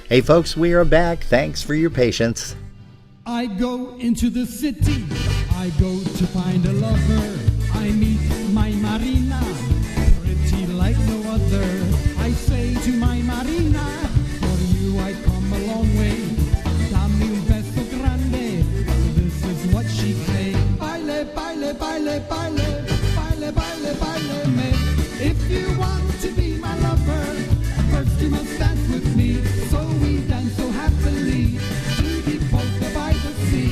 Hey folks, we are back. Thanks for your patience. I go into the city, I go to find a lover. I meet my Marina, pretty like no other. I say to my Marina, for you I come a long way. Dame un beso grande, this is what she say. Baile, baile, baile, baile, baile, baile, baile me. If you want to be my lover, first you must dance with me. So we dance so happily to the polka by the sea.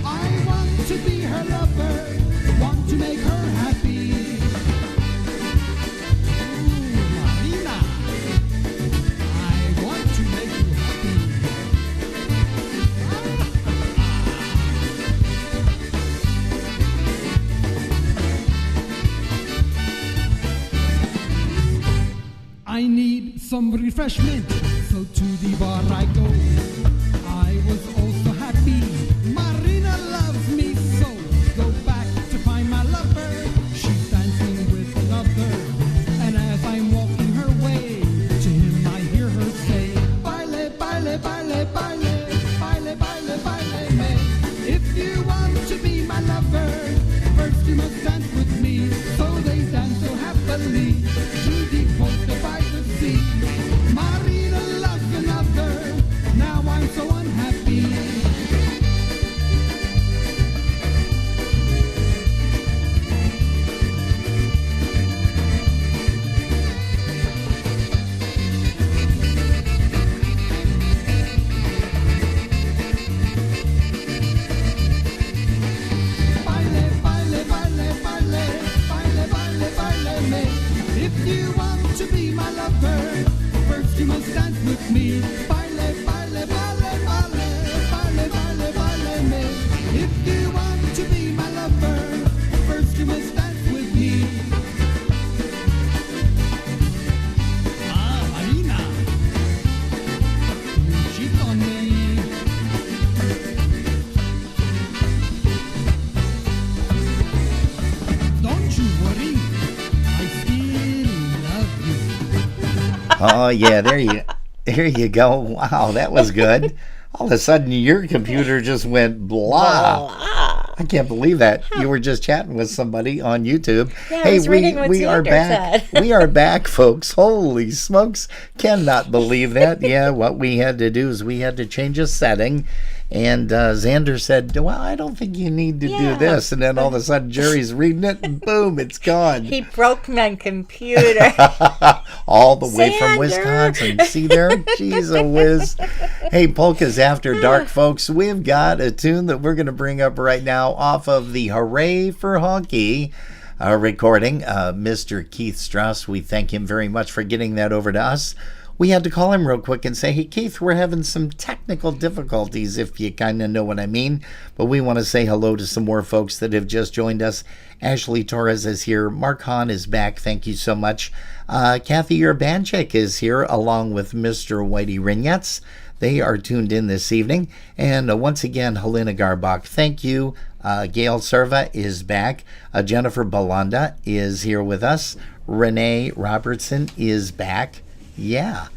I want to be her lover, want to make her happy. Ooh, Marina, I want to make you happy. I need some refreshment, so to the bar I go. I was also happy, Marina loves me so. Go back to find my lover, she's dancing with another. And as I'm walking her way, to him I hear her say, baile, baile, baile, baile, baile, baile, baile me. If you want to be my lover, first you must dance with me. So they dance so happily to the polka by the sea. Marina loves another, now I'm so unhappy. Baile, baile, baile, baile, baile, baile, baile me. If you want to be my lover, first you must dance with me. Baile, baile, baile, baile, baile, baile, baile me. If you want to be my lover, first you must dance with me. Ah, Marina, you cheat on me. Don't you worry, I still love you. Oh yeah, there you go. Wow, that was good. All of a sudden your computer just went blah. I can't believe that. You were just chatting with somebody on YouTube. Yeah, I was reading what we are Xander back. said. We are back, folks. Holy smokes. Cannot believe that. Yeah, what we had to do is we had to change a setting. And Xander said, well, I don't think you need to do this. And then all of a sudden Jerry's reading it and boom, it's gone. He broke my computer. All the way from Xander. Wisconsin. See there? Jeez, a whiz. Hey, Polkas After Dark, folks. We've got a tune that we're going to bring up right now off of the Hooray for Honky recording. Mr. Keith Strauss, we thank him very much for getting that over to us. We had to call him real quick and say, hey, Keith, we're having some technical difficulties, if you kind of know what I mean. But we want to say hello to some more folks that have just joined us. Ashley Torres is here. Mark Hahn is back. Thank you so much. Kathy Urbanchik is here, along with Mr. Whitey Rignetz. They are tuned in this evening. And once again, Helena Garbach, thank you. Gail Serva is back. Jennifer Belanda is here with us. Renee Robertson is back. Yeah.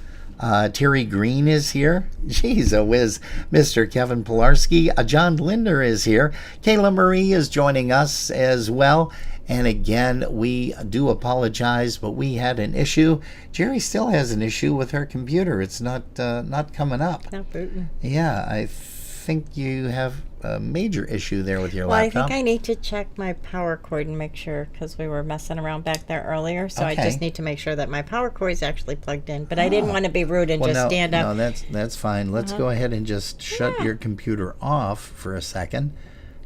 Terry Green is here. Jeez, a whiz. Mr. Kevin Pilarski. John Linder is here. Kayla Marie is joining us as well. And again, we do apologize, but we had an issue. Jerry still has an issue with her computer. It's not coming up. Not booting. Yeah, I think you have a major issue there with your Well, laptop. I think I need to check my power cord and make sure, because we were messing around back there earlier. So I Okay. just need to make sure that my power cord is actually plugged in. But I didn't want to be rude and Well, just stand up. No, that's fine. Let's go ahead and just shut your computer off for a second.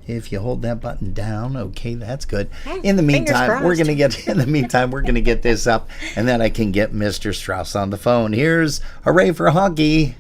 If you hold that button down, okay, that's good. In the Fingers meantime, we're crossed. gonna get this up, and then I can get Mr. Strauss on the phone. Here's Hooray for Honky.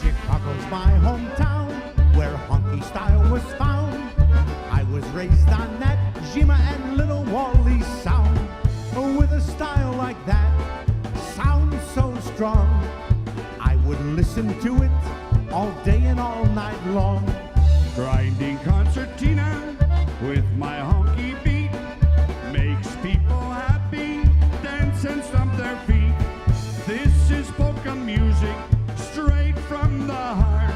Chicago's my hometown, where honky style was found. I was raised on that Jima and Little Wally sound. With listen to it all day and all night long. Grinding concertina with my honky beat makes people happy, dance and stomp their feet. This is polka music straight from the heart.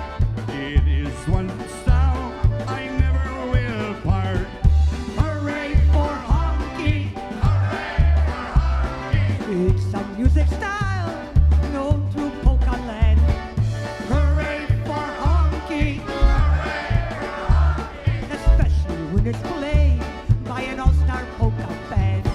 It is one style I never will part. Hooray for honky! Hooray for honky! It's a music style known through polka land. Hooray for honky! Hooray for honky! Especially when it's played by an all-star polka band.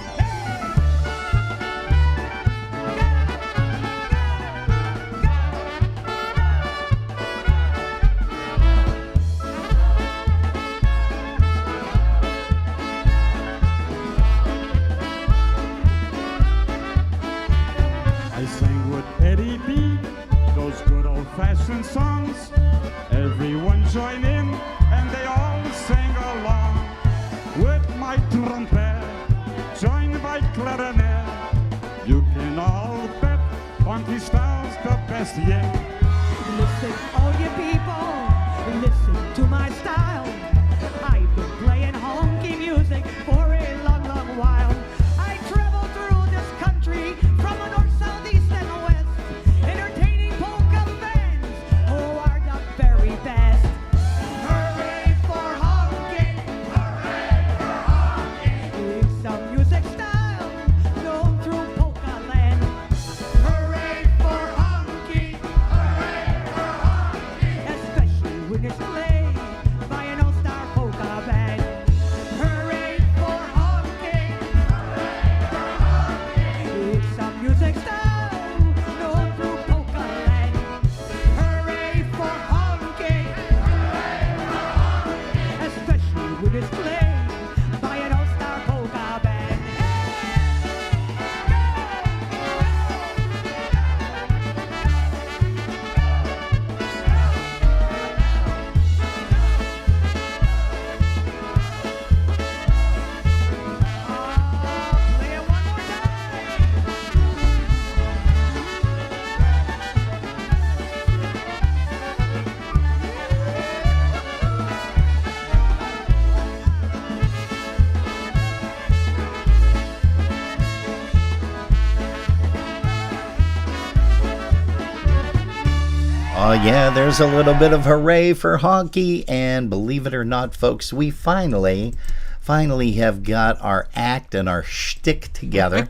I sang with Eddie B, those good old-fashioned songs. Everyone joined in and they all sang along. With my trumpet, joined by clarinet, you can all bet funky style's the best yet. Listen, all you people, listen to my style. I've been playing honky music for a long, long while. I travel through this country from the north, south, east, and west, entertaining polka fans who are the very best. Hooray for honky! Hooray for honky! It's a music style known through polka land. Hooray for honky! Hooray for honky! Especially when it's played by an all-star polka band. Hooray for honky! It's a music style known through polka land. Hooray for honky! Especially when it's played by an all-star polka band. Play it one more time. Oh, yeah, there's a little bit of hooray for honky. And believe it or not, folks, we finally have got our act and our shtick together.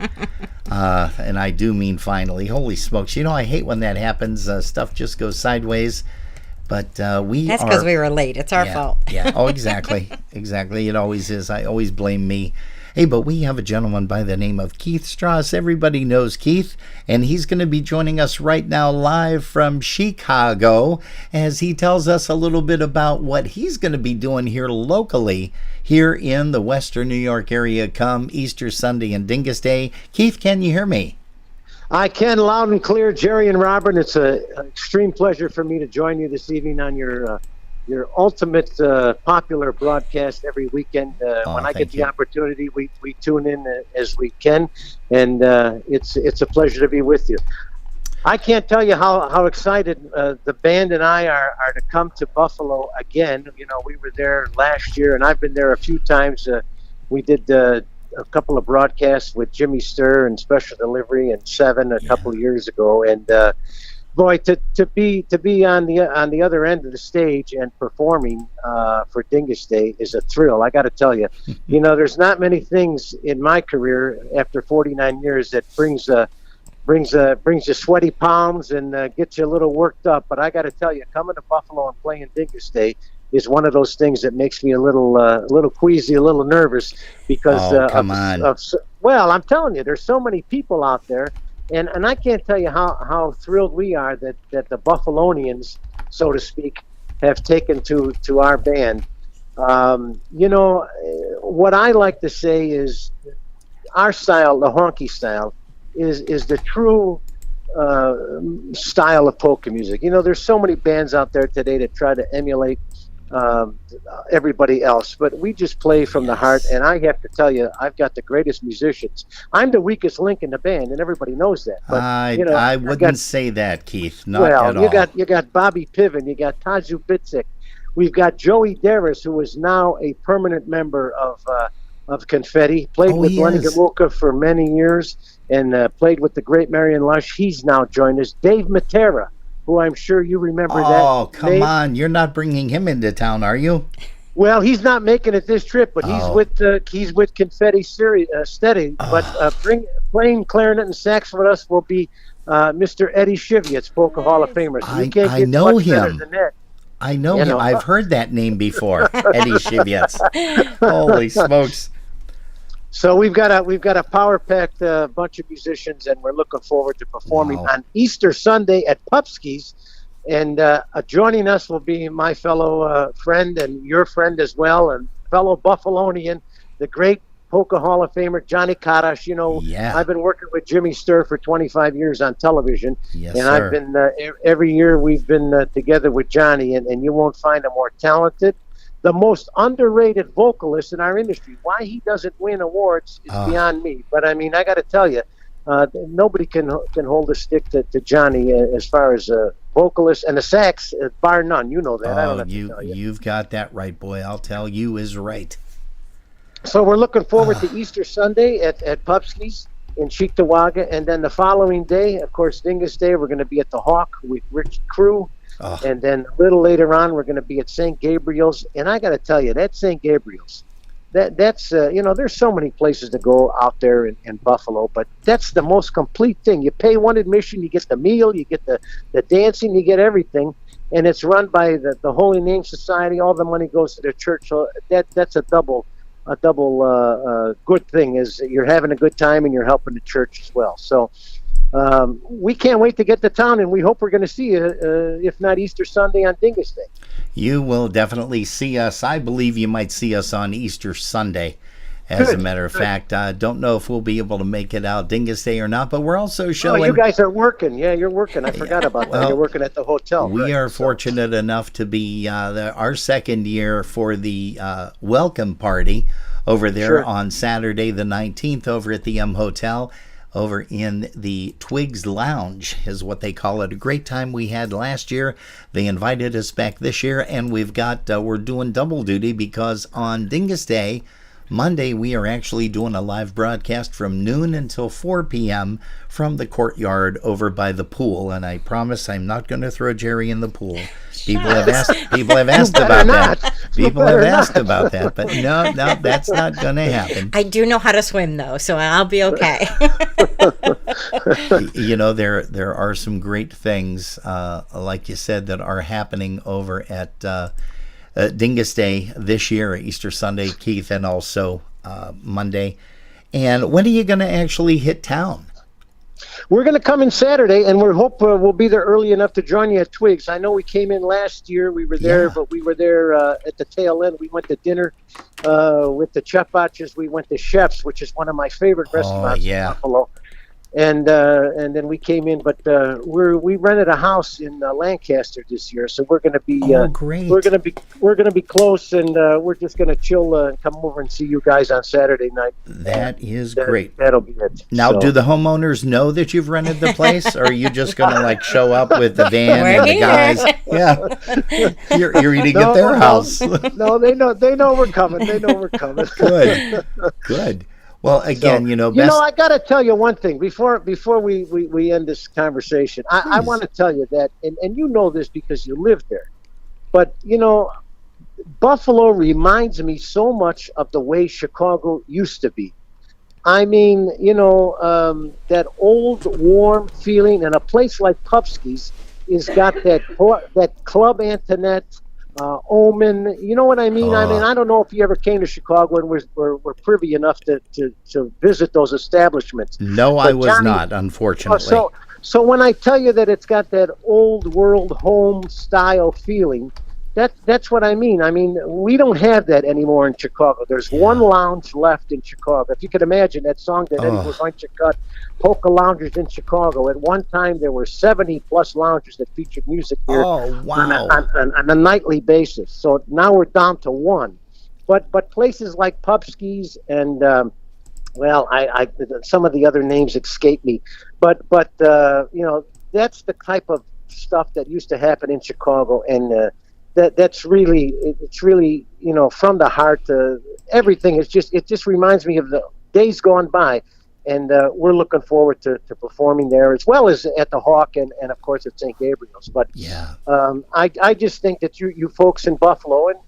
And I do mean finally. Holy smokes. You know, I hate when that happens. Stuff just goes sideways. But we That's are... because we were late. It's our fault. Yeah. Oh, exactly. Exactly. It always is. I always blame me. Hey, but we have a gentleman by the name of Keith Strauss. Everybody knows Keith, and he's going to be joining us right now live from Chicago as he tells us a little bit about what he's going to be doing here locally here in the Western New York area come Easter Sunday and Dingus Day. Keith, can you hear me? I can, loud and clear, Jerry and Robert. It's an extreme pleasure for me to join you this evening on your ultimate popular broadcast every weekend. When I get the opportunity, we tune in as we can, and it's a pleasure to be with you. I can't tell you how excited the band and I are to come to Buffalo again. You know, we were there last year, and I've been there a few times. We did a couple of broadcasts with Jimmy Sturr and Special Delivery and Seven a couple of years ago, and boy, to be on the other end of the stage and performing for Dingus Day is a thrill. I got to tell you, you know, there's not many things in my career after 49 years that brings you sweaty palms and gets you a little worked up. But I got to tell you, coming to Buffalo and playing Dingus Day is one of those things that makes me a little queasy, a little nervous because well, I'm telling you, there's so many people out there. And I can't tell you how thrilled we are that the Buffalonians, so to speak, have taken to our band. You know, what I like to say is our style, the honky style, is the true style of polka music. You know, there's so many bands out there today that try to emulate everybody else. But we just play from the heart, and I have to tell you, I've got the greatest musicians. I'm the weakest link in the band, and everybody knows that. But I wouldn't say that, Keith. Not well, at all. you got Bobby Piven, you got Tazu Bitzik, we've got Joey Darris, who is now a permanent member of Confetti. Played with Lenny Gomulka for many years, and played with the great Marion Lush. He's now joined us. Dave Matera, who I'm sure you remember. Oh, come on! You're not bringing him into town, are you? Well, he's not making it this trip, but he's with Confetti Steady. But playing clarinet and sax with us will be Mr. Eddie Shivitz, Polka Hall of Famer. So I know him. I know him. I've heard that name before, Eddie Shivitz. Holy smokes! So we've got a power-packed bunch of musicians, and we're looking forward to performing on Easter Sunday at Pupski's. And joining us will be my fellow friend and your friend as well, and fellow Buffalonian, the great Polka Hall of Famer Johnny Kadash. I've been working with Jimmy Sturr for 25 years on television, and sir. I've been every year we've been together with Johnny, and you won't find a more talented, the most underrated vocalist in our industry. Why he doesn't win awards is beyond me. But I mean, I got to tell you, nobody can hold a stick to Johnny as far as vocalist and the sax, bar none. You know that. I don't have to tell you. You've got that right, boy. I'll tell you is right. So we're looking forward to Easter Sunday at Pupski's in Cheektowaga, and then the following day, of course, Dingus Day, we're going to be at the Hawk with Rich Crew, and then a little later on, we're going to be at St. Gabriel's. And I got to tell you, that St. Gabriel's, that's there's so many places to go out there in Buffalo, but that's the most complete thing. You pay one admission, you get the meal, you get the dancing, you get everything, and it's run by the Holy Name Society. All the money goes to the church, so that's a double good thing, is you're having a good time and you're helping the church as well. So we can't wait to get to town, and we hope we're going to see you, if not Easter Sunday, on Dingus Day. You will definitely see us. I believe you might see us on Easter Sunday. As a matter of fact, I don't know if we'll be able to make it out Dingus Day or not, but we're also showing... Oh, you guys are working. Yeah, you're working. I forgot about that. You're working at the hotel. We are fortunate enough to be our second year for the welcome party over there on Saturday the 19th over at the M Hotel, over in the Twigs Lounge is what they call it. A great time we had last year. They invited us back this year, and we're doing double duty because on Dingus Day, Monday, we are actually doing a live broadcast from noon until 4 p.m. from the courtyard over by the pool, and I promise I'm not going to throw Jerry in the pool. People have asked about that. People have asked about that, but no, that's not going to happen. I do know how to swim, though, so I'll be okay. There are some great things, like you said, that are happening over at Dingus Day this year, Easter Sunday, Keith, and also Monday. And when are you going to actually hit town? We're going to come in Saturday, and we hope we'll be there early enough to join you at Twigs. I know we came in last year. We were there, but we were there at the tail end. We went to dinner with the Chefbaches. We went to Chef's, which is one of my favorite restaurants in Buffalo. And then we came in, but we rented a house in Lancaster this year, so we're going to be great. We're going to be close, and we're just going to chill and come over and see you guys on Saturday night. That is great. That'll be it. Now, do the homeowners know that you've rented the place, or are you just going to show up with the van and the guys? Yeah, you're eating at their house. No, they know we're coming. They know we're coming. Good. Well, again, I got to tell you one thing before we end this conversation. I want to tell you that, and you know this because you live there, but Buffalo reminds me so much of the way Chicago used to be. I mean, that old warm feeling, and a place like Pupski's has got that Club Omen, you know what I mean? I mean, I don't know if you ever came to Chicago and were privy enough to visit those establishments. No, but I was not, unfortunately. So when I tell you that it's got that old world home style feeling, That's what I mean. I mean, we don't have that anymore in Chicago. There's one lounge left in Chicago. If you could imagine that song that Eddie Levine cut, Polka Loungers in Chicago. At one time, there were 70 plus lounges that featured music here on a nightly basis. So now we're down to one. But places like Pupski's and I some of the other names escape me. But that's the type of stuff that used to happen in Chicago, and it's really from the heart. Everything is it just reminds me of the days gone by, and we're looking forward to performing there as well as at the Hawk and of course at St. Gabriel's. But I just think that you folks in Buffalo, and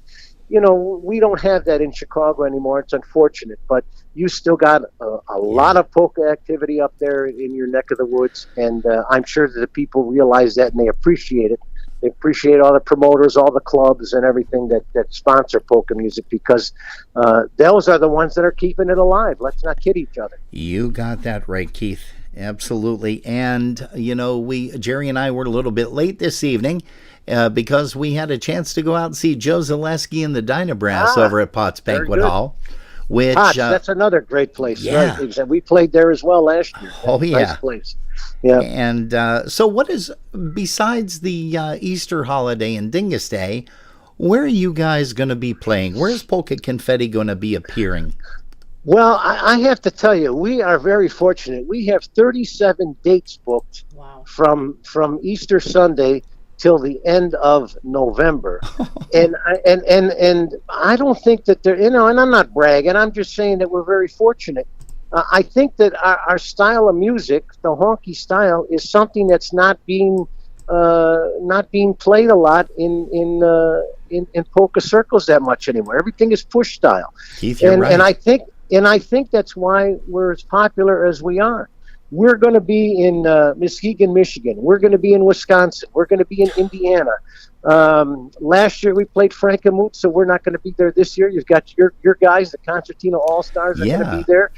we don't have that in Chicago anymore. It's unfortunate, but you still got a lot of polka activity up there in your neck of the woods, and I'm sure that the people realize that and they appreciate it. They appreciate all the promoters, all the clubs, and everything that sponsor polka music, because those are the ones that are keeping it alive. Let's not kid each other. You got that right, Keith. Absolutely. And, Jerry and I were a little bit late this evening because we had a chance to go out and see Joe Zaleski and the Dynabrass over at Potts Banquet Hall. Which Potts, that's another great place. Yeah. Right? We played there as well last year. Nice place. Yeah. And so what is, besides the Easter holiday and Dingus Day, where are you guys going to be playing? Where's Polka Confetti going to be appearing? Well, I have to tell you, we are very fortunate. We have 37 dates booked from Easter Sunday till the end of November. and I don't think that they're, and I'm not bragging, I'm just saying that we're very fortunate. I think that our style of music, the honky style, is something that's not being played a lot in polka circles that much anymore. Everything is push style. Keith, you're right. And I think that's why we're as popular as we are. We're going to be in Muskegon, Michigan. We're going to be in Wisconsin. We're going to be in Indiana. Last year we played Frankenmuth, so we're not going to be there this year. You've got your guys, the Concertina All-Stars, are going to be there.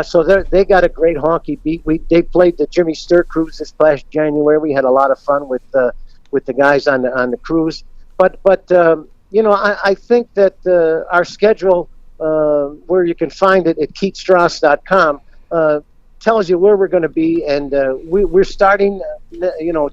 So they got a great honky beat. They played the Jimmy Sturr cruise this past January. We had a lot of fun with the guys on the cruise. But I think that our schedule, where you can find it at keithstrauss.com, tells you where we're going to be, and we're starting,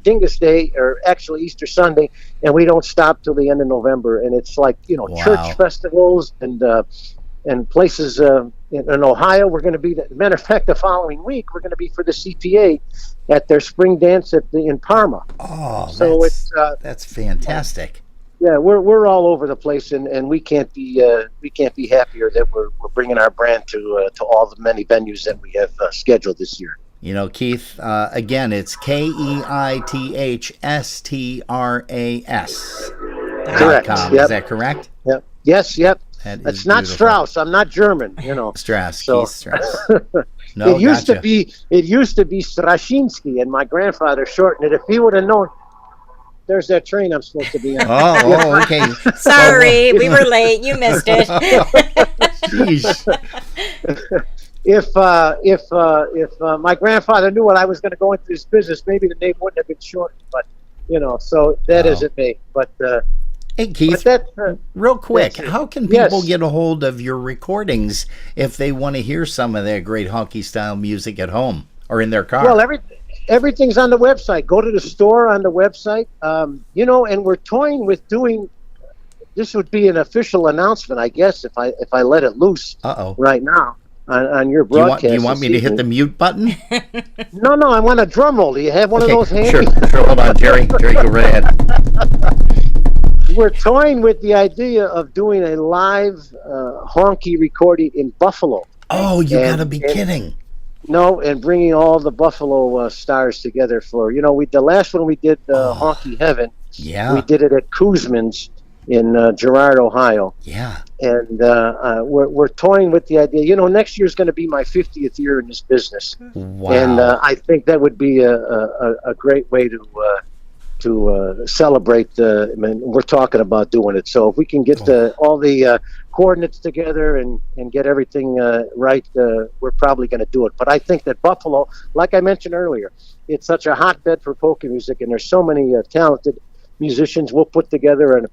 Dingus Day, or actually Easter Sunday, and we don't stop till the end of November. And it's like church festivals and places in Ohio. We're going to be, matter of fact, the following week we're going to be for the CPA at their spring dance in Parma. Oh, so that's fantastic. Yeah, we're all over the place, and we can't be happier that we're bringing our brand to all the many venues that we have scheduled this year. Keith, again, it's KEITHSTRAS. Correct. Yep. Is that correct? Yep. Yes. Yep. It's not beautiful. Strauss. I'm not German. Strauss. So, Keith Strauss. No, it used to be Strashinsky, and my grandfather shortened it. If he would have known. There's that train I'm supposed to be on. Oh, okay. Sorry, we were late. You missed it. Jeez. If my grandfather knew what I was going to go into this business, maybe the name wouldn't have been shortened. But so that isn't me. But hey, Keith, real quick, how can people get a hold of your recordings if they want to hear some of that great honky style music at home or in their car? Well, everything's on the website. Go to the store on the website. And we're toying with doing. This would be an official announcement, I guess, if I let it loose right now on your broadcast. Do you want me to hit the mute button? No, I want a drum roll. Do you have one of those handy? Sure. Hold on, Jerry. Jerry, go right ahead. We're toying with the idea of doing a live honky recording in Buffalo. Oh, you gotta be kidding. No, and bringing all the Buffalo stars together for, the last one we did, Honky Heaven. Yeah. We did it at Kuzman's in Girard, Ohio. Yeah. And we're toying with the idea. Next year's going to be my 50th year in this business. Wow. And I think that would be a great way to celebrate. We're talking about doing it. So if we can get all the coordinates together and get everything right, we're probably going to do it. But I think that Buffalo, like I mentioned earlier, it's such a hotbed for polka music, and there's so many talented musicians. We'll put together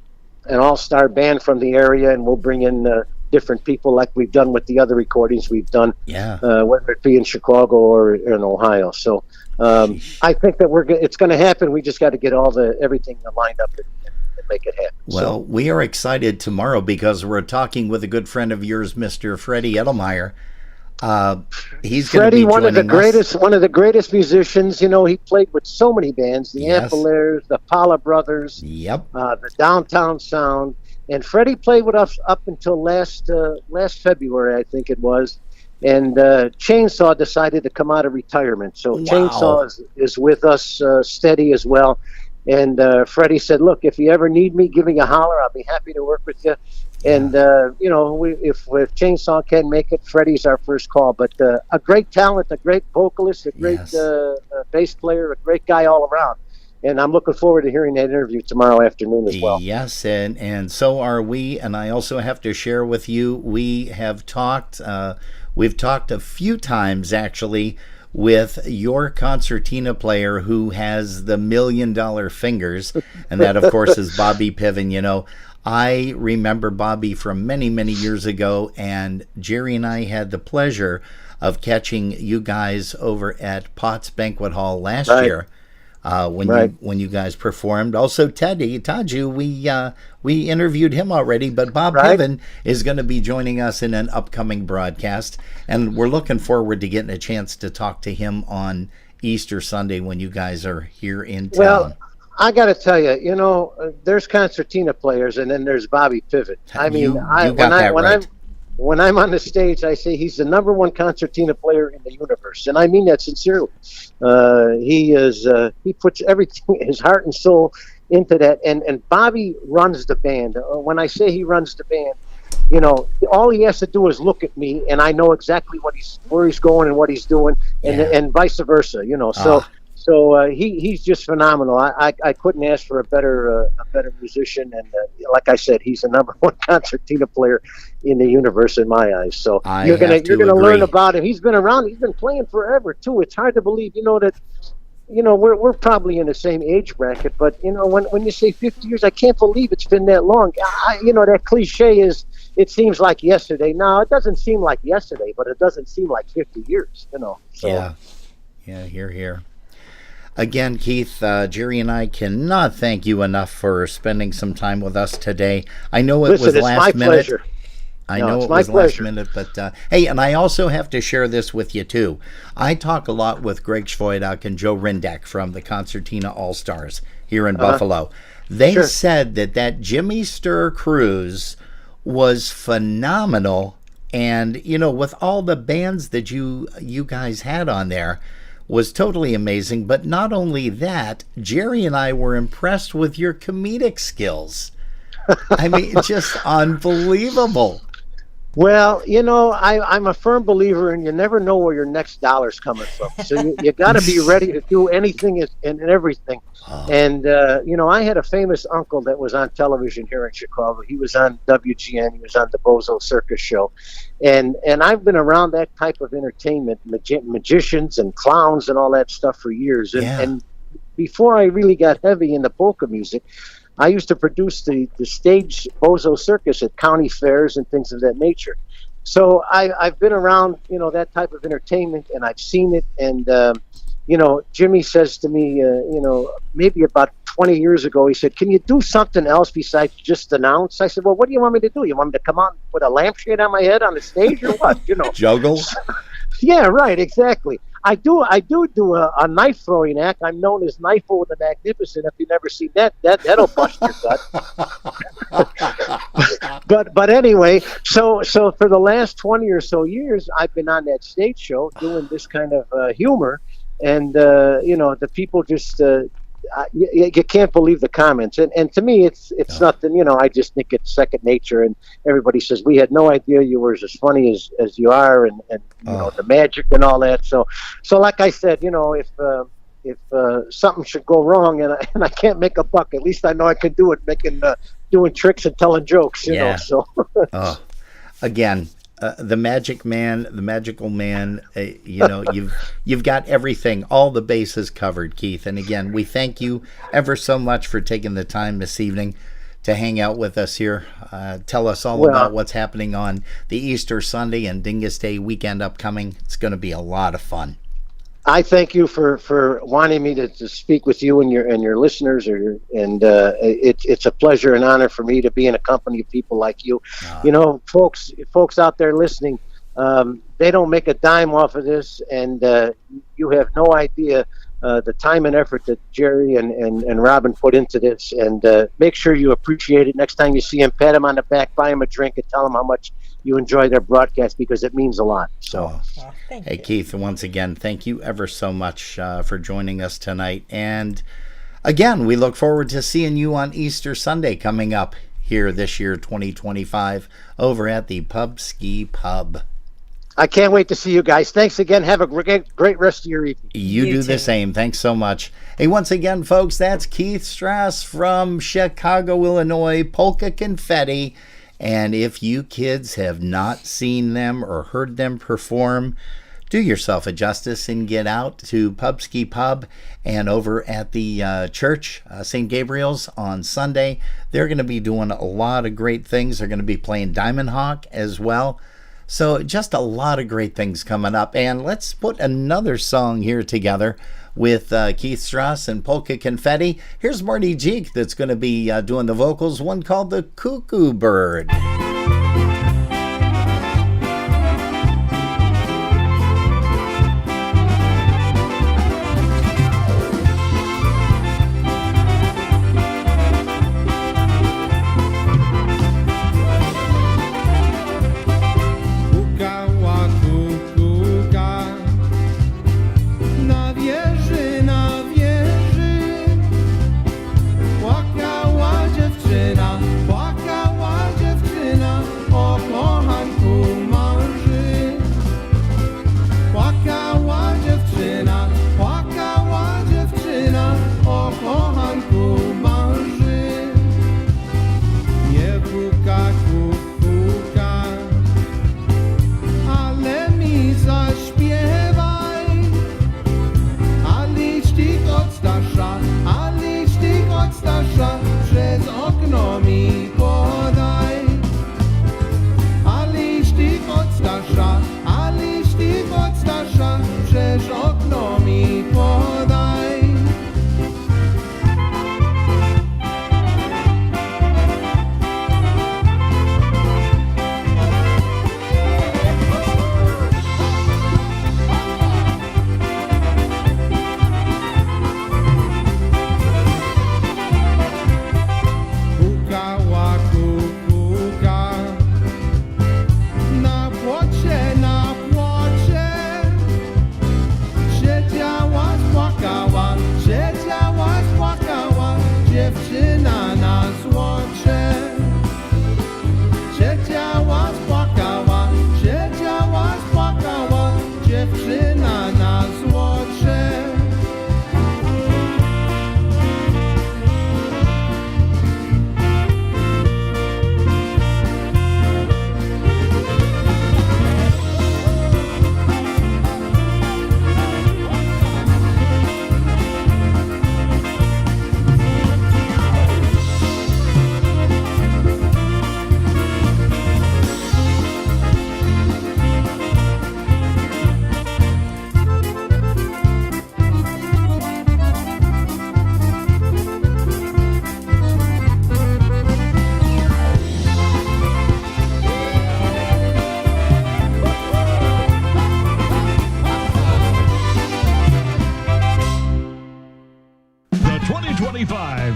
an all-star band from the area, and we'll bring in different people like we've done with the other recordings we've done, whether it be in Chicago or in Ohio. So I think that it's going to happen. We just got to get everything lined up and make it happen. Well, we are excited tomorrow because we're talking with a good friend of yours, Mr. Freddie Edelmeyer. He's going to be one of the greatest musicians. You know, he played with so many bands: the Ampelairs, the Paula Brothers, the Downtown Sound, and Freddie played with us up until last February, I think it was. And Chainsaw decided to come out of retirement, so Chainsaw is with us steady as well. And Freddie said, "Look, if you ever need me, give me a holler. I'll be happy to work with you." And you know, if Chainsaw can make it, Freddie's our first call. But a great talent, a great vocalist, a great bass player, a great guy all around. And I'm looking forward to hearing that interview tomorrow afternoon as well. Yes, and so are we. And I also have to share with you, we have talked, we've talked a few times actually with your concertina player who has the $1 million fingers, and that of course is Bobby Piven. You know, I remember Bobby from many, many years ago, and Jerry and I had the pleasure of catching you guys over at Potts Banquet Hall last year. When you guys performed. Also, Taju, we interviewed him already, but Bob Piven is going to be joining us in an upcoming broadcast, and we're looking forward to getting a chance to talk to him on Easter Sunday when you guys are here in town. Well, I got to tell you, you know, there's concertina players, and then there's Bobby Piven. I mean, when I'm on the stage, I say he's the number one concertina player in the universe, and I mean that sincerely. He puts everything, his heart and soul, into that. And Bobby runs the band. When I say he runs the band, you know, all he has to do is look at me, and I know exactly where he's going and what he's doing, and vice versa. You know, so he's just phenomenal. I couldn't ask for a better musician, and like I said, he's the number one concertina player in the universe in my eyes. So you're gonna learn about him. He's been around. He's been playing forever too. It's hard to believe, you know, that. You know, we're probably in the same age bracket, but you know, when you say 50 years, I can't believe it's been that long. You know, that cliche is, it seems like yesterday. No, it doesn't seem like yesterday, but it doesn't seem like 50 years. You know. So. Yeah. Here. Again, Keith, Jerry and I cannot thank you enough for spending some time with us today. I know it was last minute. Pleasure. I know it was last minute, but hey, and I also have to share this with you too. I talk a lot with Greg Schwoidach and Joe Rindak from the Concertina All-Stars here in Buffalo. They said that Jimmy Sturr cruise was phenomenal, and you know, with all the bands that you guys had on there, was totally amazing. But not only that, Jerry and I were impressed with your comedic skills. I mean, just unbelievable. Well, you know, I'm a firm believer in you never know where your next dollar's coming from. So you got to be ready to do anything and everything. And, you know, I had a famous uncle that was on television here in Chicago. He was on WGN. He was on the Bozo Circus Show. And I've been around that type of entertainment, magicians and clowns and all that stuff for years. And before I really got heavy into polka music, I used to produce the stage Bozo Circus at county fairs and things of that nature. So I've been around, you know, that type of entertainment, and I've seen it. And, you know, Jimmy says to me, you know, maybe about 20 years ago, he said, "Can you do something else besides just announce?" I said, "Well, what do you want me to do? You want me to come on with a lampshade on my head on the stage or what?" You know, juggle. Yeah, right, exactly. I do a knife throwing act. I'm known as Knifo the Magnificent. If you've never seen that'll bust your gut. but anyway, so for the last 20 or so years, I've been on that stage show doing this kind of humor, and you know, the people just you can't believe the comments, and to me it's nothing. You know, I just think it's second nature, and everybody says, "We had no idea you were as funny as you are," and you know, the magic and all that. So like I said, you know, if something should go wrong and I can't make a buck, at least I know I can do it, doing tricks and telling jokes. You know, so again. The magical man, you know, you've got everything, all the bases covered, Keith. And again, we thank you ever so much for taking the time this evening to hang out with us here. Tell us all about what's happening on the Easter Sunday and Dingus Day weekend upcoming. It's going to be a lot of fun. I thank you for wanting me to speak with you and your listeners, it's a pleasure and honor for me to be in a company of people like you. You know, folks out there listening, they don't make a dime off of this, and you have no idea the time and effort that Jerry and Robin put into this. And make sure you appreciate it. Next time you see him, pat him on the back, buy him a drink, and tell him how much you enjoy their broadcast, because it means a lot. So, hey, Keith, once again, thank you ever so much for joining us tonight. And again, we look forward to seeing you on Easter Sunday coming up here this year, 2025, over at the Pub Ski Pub. I can't wait to see you guys. Thanks again. Have a great rest of your evening. You do the same. Thanks so much. Hey, once again, folks, that's Keith Strass from Chicago, Illinois, Polka Confetti. And if you kids have not seen them or heard them perform, do yourself a justice and get out to Pub Ski Pub and over at the church, St. Gabriel's, on Sunday. They're going to be doing a lot of great things. They're going to be playing Diamond Hawk as well. So just a lot of great things coming up. And let's put another song here together with Keith Strass and Polka Confetti. Here's Marty Jeek that's going to be doing the vocals, one called The Cuckoo Bird.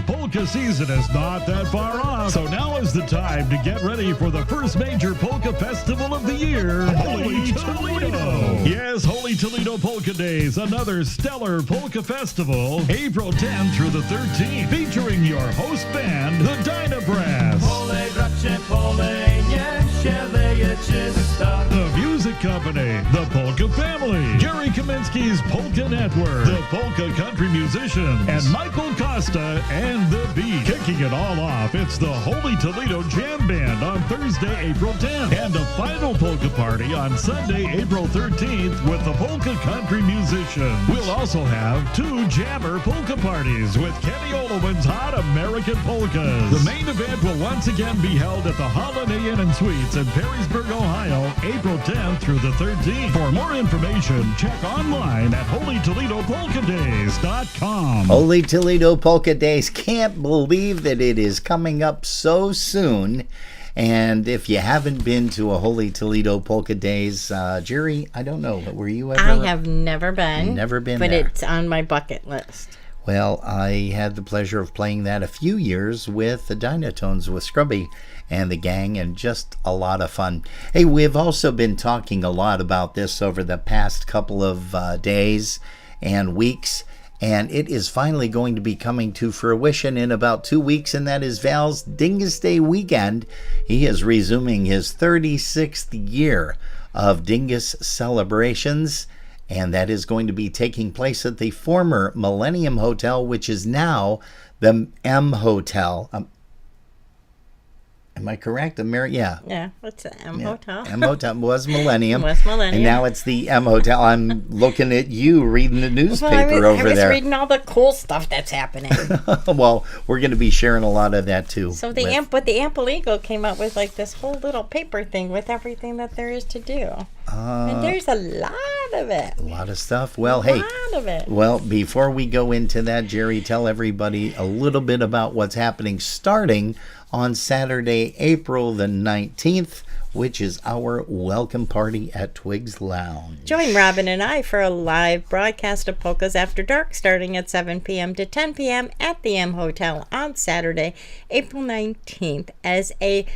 Polka season is not that far off, so now is the time to get ready for the first major polka festival of the year, Holy Toledo. Yes, Holy Toledo Polka Days, another stellar polka festival, April 10th through the 13th, featuring your host band, the Dyna Brass. The music Company, the Polka Family, Gary Kaminsky's Polka Network, the Polka Country Musicians, and Michael Costa and the Beat. Kicking it all off, it's the Holy Toledo Jam Band on Thursday, April 10th, and a final polka party on Sunday, April 13th with the Polka Country Musicians. We'll also have 2 Jammer Polka parties with Kenny Olowin's Hot American Polkas. The main event will once again be held at the Holiday Inn and Suites in Perrysburg, Ohio, April 10th through the 13th. For more information, check online at HolyToledoPolkaDays.com. Holy Toledo Polka Days. Can't believe that it is coming up so soon. And if you haven't been to a Holy Toledo Polka Days, Jerry, I don't know, were you ever? I have never been. Never been but there. It's on my bucket list. Well, I had the pleasure of playing that a few years with the Dynatones with Scrubby and the gang, and just a lot of fun. Hey, we've also been talking a lot about this over the past couple of days and weeks, and it is finally going to be coming to fruition in about 2 weeks, and that is Val's Dingus Day weekend. He is resuming his 36th year of Dingus celebrations, and that is going to be taking place at the former Millennium Hotel, which is now the M Hotel. Am I correct? Yeah. Yeah, what's the M Hotel? M Hotel was Millennium. Was Millennium. And now it's the M Hotel. I'm looking at you reading the newspaper I over was there. reading all the cool stuff that's happening. Well, we're going to be sharing a lot of that too. So the Ample Eagle came out with like this whole little paper thing with everything that there is to do. And there's a lot of it. A lot of stuff. Well, hey. A lot of it. Well, before we go into that, Jerry, tell everybody a little bit about what's happening starting on Saturday, April the 19th, which is our welcome party at Twigs Lounge. Join Robin and I for a live broadcast of Polkas After Dark starting at 7 p.m. to 10 p.m. at the M Hotel on Saturday, April 19th as a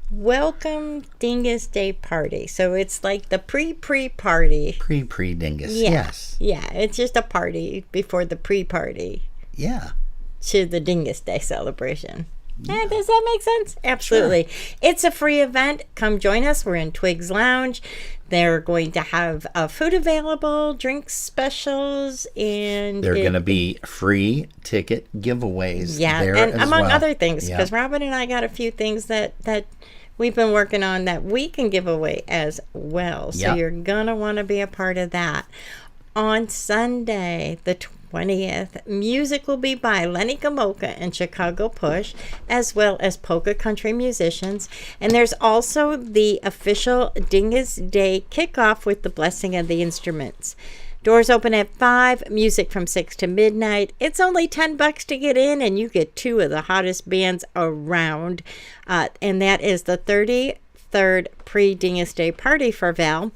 welcome Dingus Day party. So it's like the pre-party. Pre-Dingus, yeah. Yes. Yeah, it's just a party before the pre-party. Yeah. To the Dingus Day celebration. Yeah, does that make sense? Absolutely. Sure. It's a free event. Come join us. We're in Twigs Lounge. They're going to have food available, drinks specials, and they're going to be free ticket giveaways. Yeah, there and as among well. other things, because Robin and I got a few things that we've been working on that we can give away as well. So you're going to want to be a part of that. On Sunday, the 20th, music will be by Lenny Gamoka and Chicago Push, as well as polka country musicians. And there's also the official Dingus Day kickoff with the blessing of the instruments. Doors open at 5, music from 6 to midnight. It's only $10 to get in, and you get 2 of the hottest bands around. And that is the 33rd pre-Dingus Day party for Val.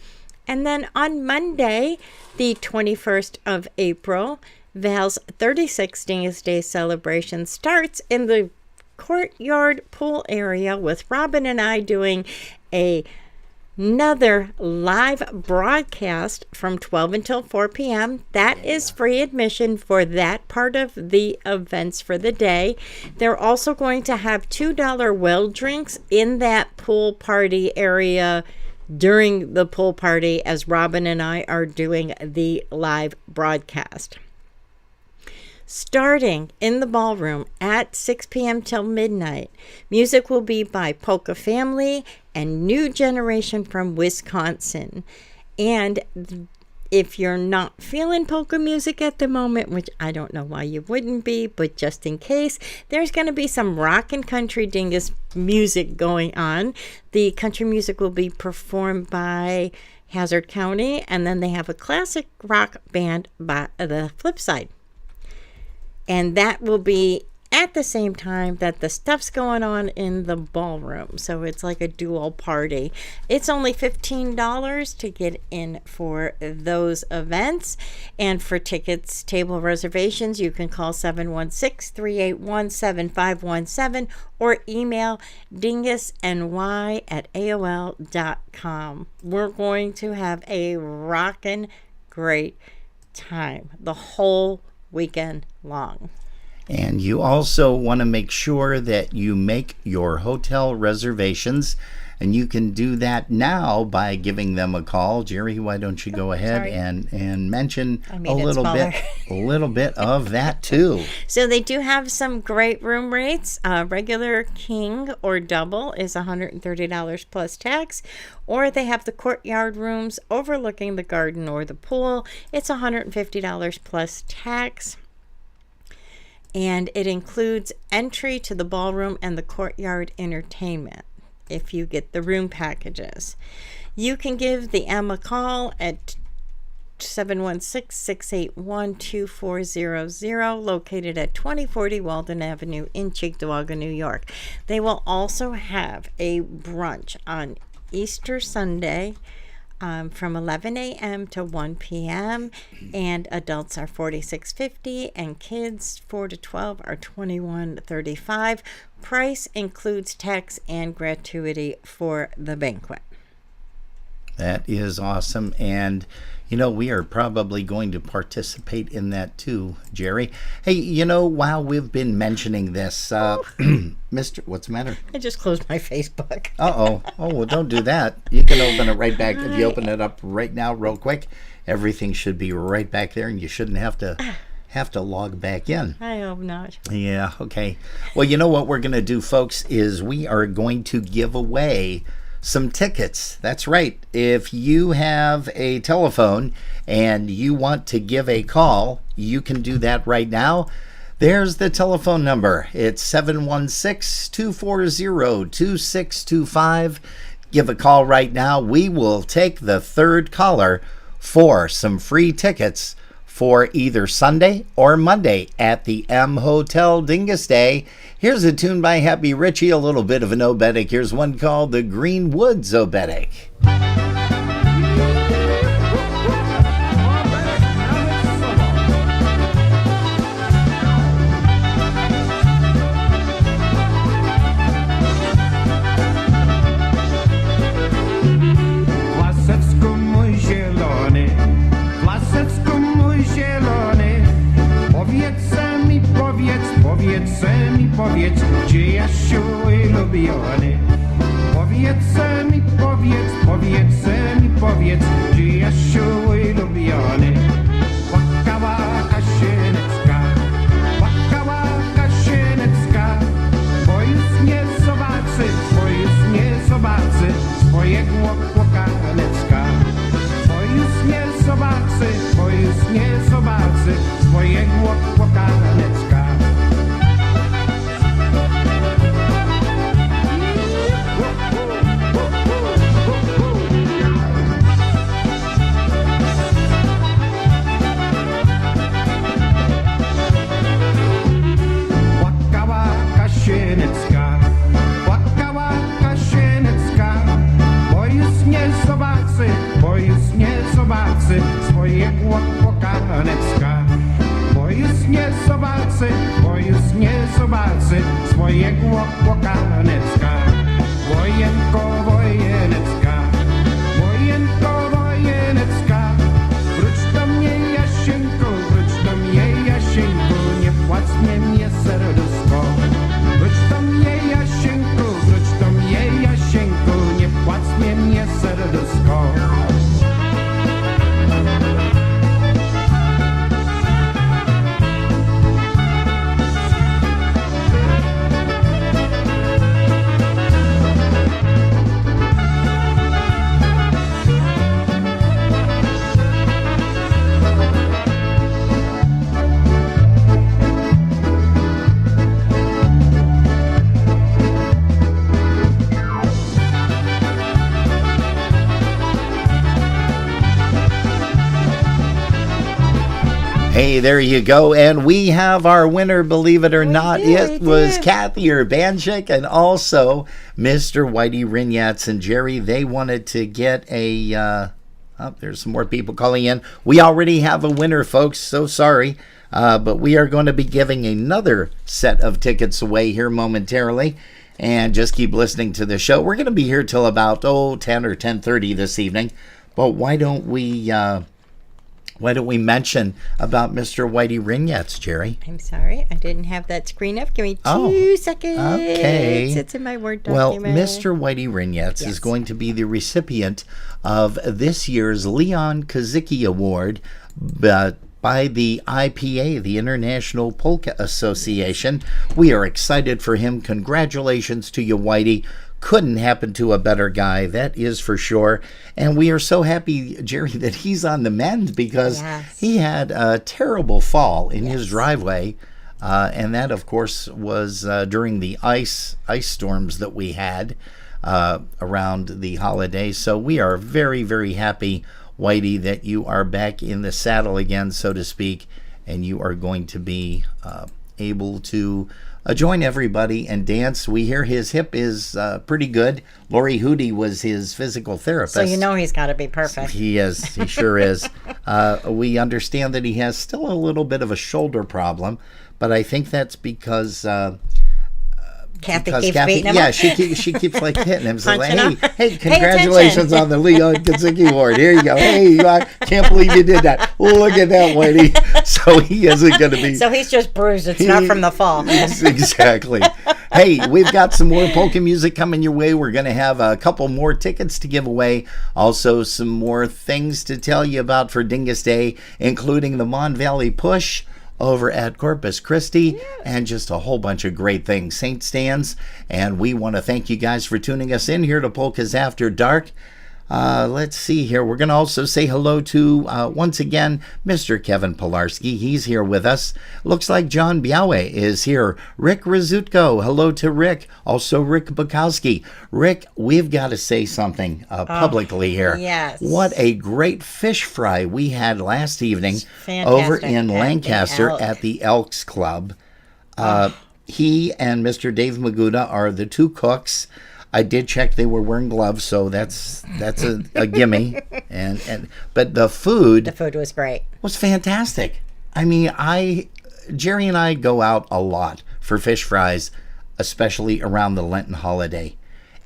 And then on Monday, the 21st of April, Val's 36th Dingus Day celebration starts in the courtyard pool area with Robin and I doing another live broadcast from 12 until 4 p.m. That is free admission for that part of the events for the day. They're also going to have $2 well drinks in that pool party area during the pool party as Robin and I are doing the live broadcast. Starting in the ballroom at 6 p.m. till midnight, music will be by Polka Family and New Generation from Wisconsin. And if you're not feeling polka music at the moment, which I don't know why you wouldn't be, but just in case, there's going to be some rock and country dingus music going on. The country music will be performed by Hazard County, and then they have a classic rock band by the flip side. And that will be at the same time that the stuff's going on in the ballroom. So it's like a dual party. It's only $15 to get in for those events. And for tickets, table reservations, you can call 716-381-7517 or email dingusny@aol.com. We're going to have a rockin' great time the whole weekend long. And you also want to make sure that you make your hotel reservations And you can do that now by giving them a call. Jerry, why don't you go ahead and mention a little bit of that too. So they do have some great room rates. Regular king or double is $130 plus tax, or they have the courtyard rooms overlooking the garden or the pool. It's $150 plus tax. And it includes entry to the ballroom and the courtyard entertainment if you get the room packages. You can give the M a call at 716-681-2400, located at 2040 Walden Avenue in Cheektowaga, New York. They will also have a brunch on Easter Sunday from 11 a.m. to 1 p.m. and adults are $46.50 and kids 4 to 12 are $21.35. Price includes tax and gratuity for the banquet. That is awesome. And we are probably going to participate in that too, Jerry. Hey, while we've been mentioning this, what's the matter? I just closed my Facebook. Oh, well, don't do that. You can open it right back. If you open it up right now real quick, everything should be right back there and you shouldn't have to log back in. I hope not. Yeah, okay. Well, what we're going to do, folks, is we are going to give away some tickets. That's right. If you have a telephone and you want to give a call, you can do that right now. There's the telephone number. It's 716-240-2625. Give a call right now. We will take the third caller for some free tickets for either Sunday or Monday at the M Hotel Dingus Day. Here's a tune by Happy Richie, a little bit of an obetic. Here's one called the Green Woods Obetic. Powiedz, gdzie ja się lubiony. Powiedz mi, gdzie ja się lubiony. Łaka sienecka, bo już nie zobaczy swojego łakanecka. Bo już nie zobaczy swojego łakanecka. Swojego łakanecka, bo już nie zobaczy swojego łakanecka. Wojenecka, wróć do mnie Jasieńku, nie płacz mnie serduszko. Wróć do mnie Jasieńku, nie płacz mnie serduszko. Hey, there you go. And we have our winner, believe it or not. It was Kathy Urbanchik and also Mr. Whitey Rinyats. And Jerry, they wanted to get a... there's some more people calling in. We already have a winner, folks. So sorry. But we are going to be giving another set of tickets away here momentarily. And just keep listening to the show. We're going to be here till about 10 or 10:30 this evening. But why don't we Why don't we mention about Mr. Whitey Rignetz, Jerry? I'm sorry, I didn't have that screen up. Give me 2 seconds. Okay. It's in my Word Well, document. Mr. Whitey Rignetz is going to be the recipient of this year's Leon Kazicki Award, but by the IPA, the International Polka Association. We are excited for him. Congratulations to you, Whitey. Couldn't happen to a better guy, that is for sure. And we are so happy, Jerry, that he's on the mend because he had a terrible fall in his driveway. And that, of course, was during the ice storms that we had around the holidays. So we are very, very happy, Whitey, that you are back in the saddle again, so to speak, and you are going to be able to join everybody and dance. We hear his hip is pretty good. Lori Hootie was his physical therapist. So you know he's got to be perfect. He is. He sure is. We understand that he has still a little bit of a shoulder problem, but I think that's because Kathy keeps beating him yeah, up. she keeps like hitting him. So Punching him. hey, congratulations on the Leon Kazicki Award. Here you go. Hey, I can't believe you did that. Look at that, Whitey. So he isn't going to be. So he's just bruised. It's not from the fall. Exactly. Hey, we've got some more polka music coming your way. We're going to have a couple more tickets to give away. Also, some more things to tell you about for Dingus Day, including the Mon Valley Push over at Corpus Christi, and just a whole bunch of great things. St. Stan's, and we want to thank you guys for tuning us in here to Polkas After Dark. Let's see here. We're going to also say hello to, once again, Mr. Kevin Pilarski. He's here with us. Looks like John Biawe is here. Rick Rizutko. Hello to Rick. Also Rick Bukowski. Rick, we've got to say something publicly here. Yes. What a great fish fry we had last evening Fantastic. over in Lancaster at the Elks Club. He and Mr. Dave Maguda are the two cooks. I did check they were wearing gloves, so that's a gimme. But the food was great. Was fantastic. I mean, Jerry and I go out a lot for fish fries, especially around the Lenten holiday.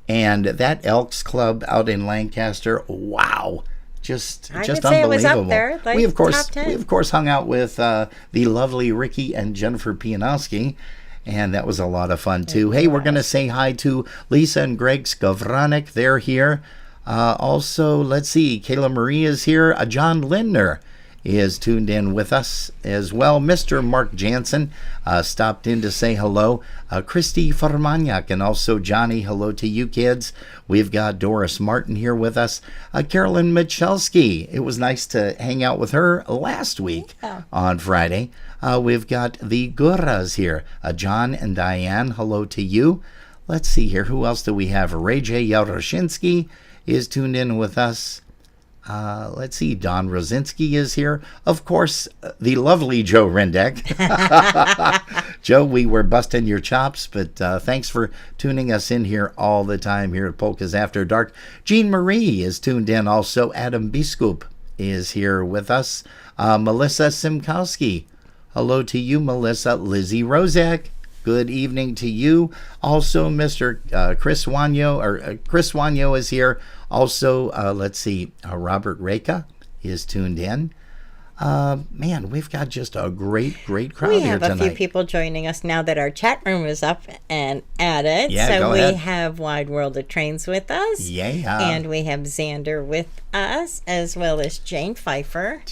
And that Elks Club out in Lancaster, wow. Just unbelievable. It was up there, like we of top 10. course hung out with the lovely Ricky and Jennifer Pianowski. And that was a lot of fun, too. Hey, we're going to say hi to Lisa and Greg Skowronek. They're here. Also, let's see. Kayla Marie is here. John Lindner is tuned in with us as well. Mr. Mark Jansen stopped in to say hello. Christy Farmaniak and also Johnny. Hello to you kids. We've got Doris Martin here with us. Carolyn Michalski. It was nice to hang out with her last week on Friday. We've got the Guras here. John and Diane, hello to you. Let's see here. Who else do we have? Ray J. Yaroshinsky is tuned in with us. Let's see. Don Rosinski is here. Of course, the lovely Joe Rindek. Joe, we were busting your chops, but thanks for tuning us in here all the time here at Polkas After Dark. Jean Marie is tuned in. Also, Adam Biskup is here with us. Melissa Simkowski. Hello to you, Melissa. Lizzie Rozak, good evening to you. Also, Mr. Chris Wanyo is here. Also, let's see, Robert Reka is tuned in. Man, we've got just a great crowd here tonight. We have a few people joining us now that our chat room is up and added. Yeah, so go we ahead. have Wide World of Trains with us. Yeah. And we have Xander with us, as well as Jane Pfeiffer,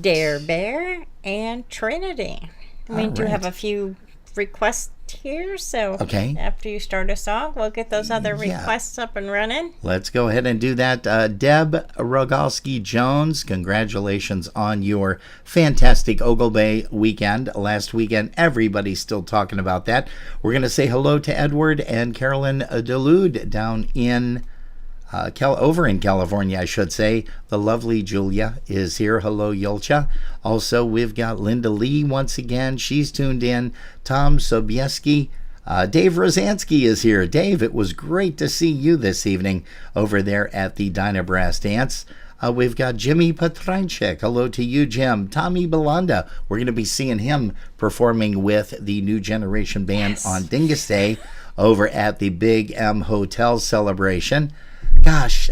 Dare Bear, and Trinity. We do have a few requests here, so after you start us off, we'll get those other requests up and running. Let's go ahead and do that. Deb Rogalski-Jones, congratulations on your fantastic Oglebay weekend last weekend. Everybody's still talking about that. We're going to say hello to Edward and Carolyn Delude down in over in California, I should say. The lovely Julia is here. Hello, Yulcha. Also, we've got Linda Lee once again. She's tuned in. Tom Sobieski. Dave Rosansky is here. Dave, it was great to see you this evening over there at the Dyna Brass Dance. We've got Jimmy Petranchik. Hello to you, Jim. Tommy Belanda. We're going to be seeing him performing with the New Generation Band on Dingus Day over at the Big M Hotel celebration. Gosh,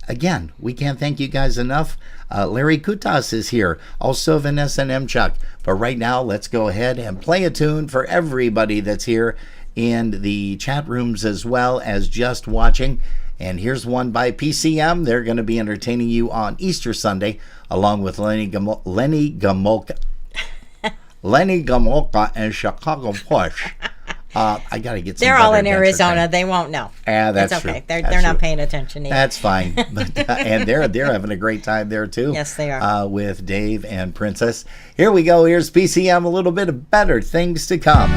again, we can't thank you guys enough. Larry Kutas is here, also Vanessa and Mchuk. But right now, let's go ahead and play a tune for everybody that's here in the chat rooms as well as just watching. And here's one by PCM. They're going to be entertaining you on Easter Sunday, along with Lenny Gomolka and Chicago Push. I got to get some. They're all in better Arizona. trend. They won't know. That's it's okay. true. They're not paying attention either. That's fine. But, and they're having a great time there too. Yes, they are. With Dave and Princess. Here we go. Here's PCM. A little bit of better things to come.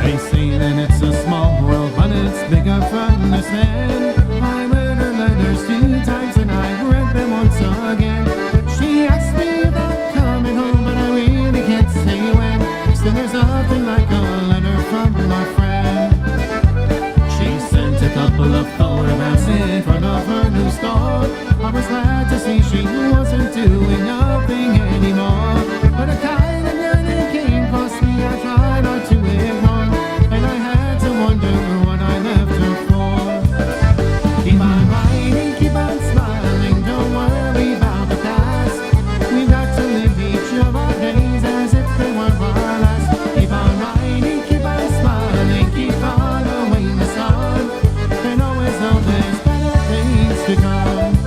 They say that it's a small world, but it's bigger from this man. I read her letters 2 times and I read them once again. She asked me about coming home, but I really can't say when. Still there's nothing like a letter from a friend. She sent a couple of photographs in front of her new store. I was glad to see she wasn't doing nothing anymore. But a kind of yearning came across me, I tried not to ignore. And I had to wonder what I left her for. Keep on writing, keep on smiling, don't worry about the past. We've got to live each of our days as if they were our last. Keep on writing, keep on smiling, keep on away the sun. And always know there's better things to come.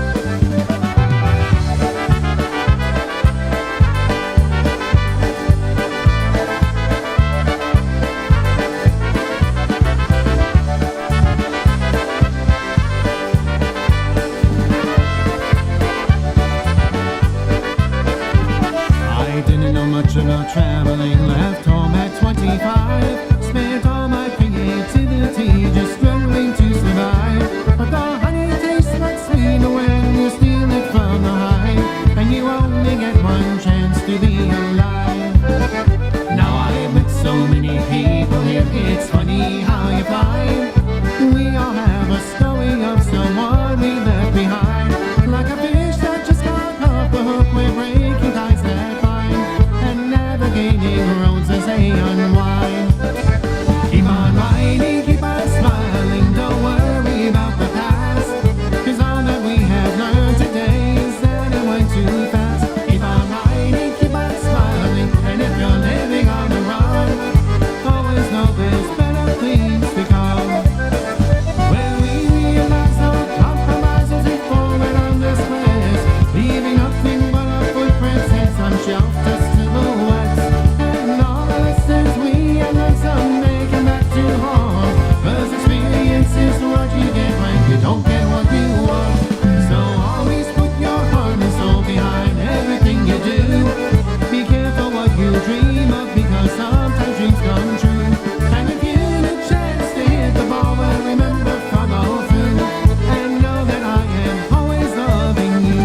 I didn't know much about traveling, left home at 25. Spent all my creativity just struggling to survive. But the honey tastes like sweeter when you steal it from the hive. And you only get one chance to be alive. Now I've met so many people here, it's funny how you find we all have a story of someone we left behind. Like a fish that just got off the hook, we're breaking ties that bind and navigating roads as they unwind. Keep on riding, keep on smiling, don't worry about the past. 'Cause all that we have learned today is that it went too fast. Keep on riding, keep on smiling, and if you're living on the run, always know there's better things to come. When we realize our compromises we forward on this quest, leaving nothing but our footprints and some shelters to the west. And all the lessons we have learned someday come back to haunt. 'Cause experience is what you get when you don't get what you want. So always put your heart and soul behind everything you do. Be careful what you dream of, because sometimes dreams come true. And if you get a chance to hit the ball, well, remember follow through. And know that I am always loving you.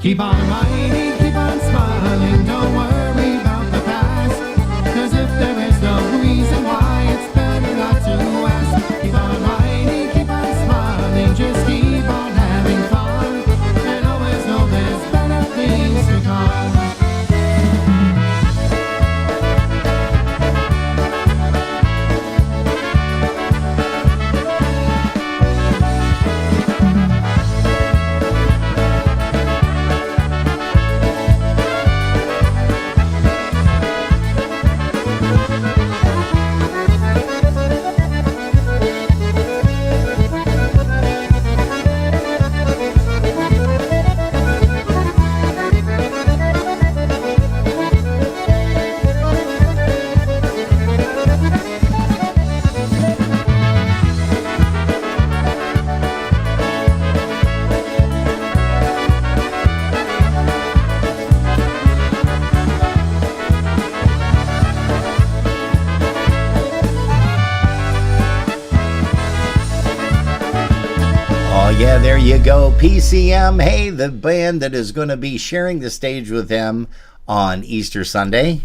Keep on riding, keep on smiling, don't worry about the past. 'Cause if there is no reason why, it's better not to ask. Keep on riding, keep on smiling, just keep on having fun. And always know there's better things to come. Yeah, there you go. PCM. Hey, the band that is going to be sharing the stage with them on Easter Sunday.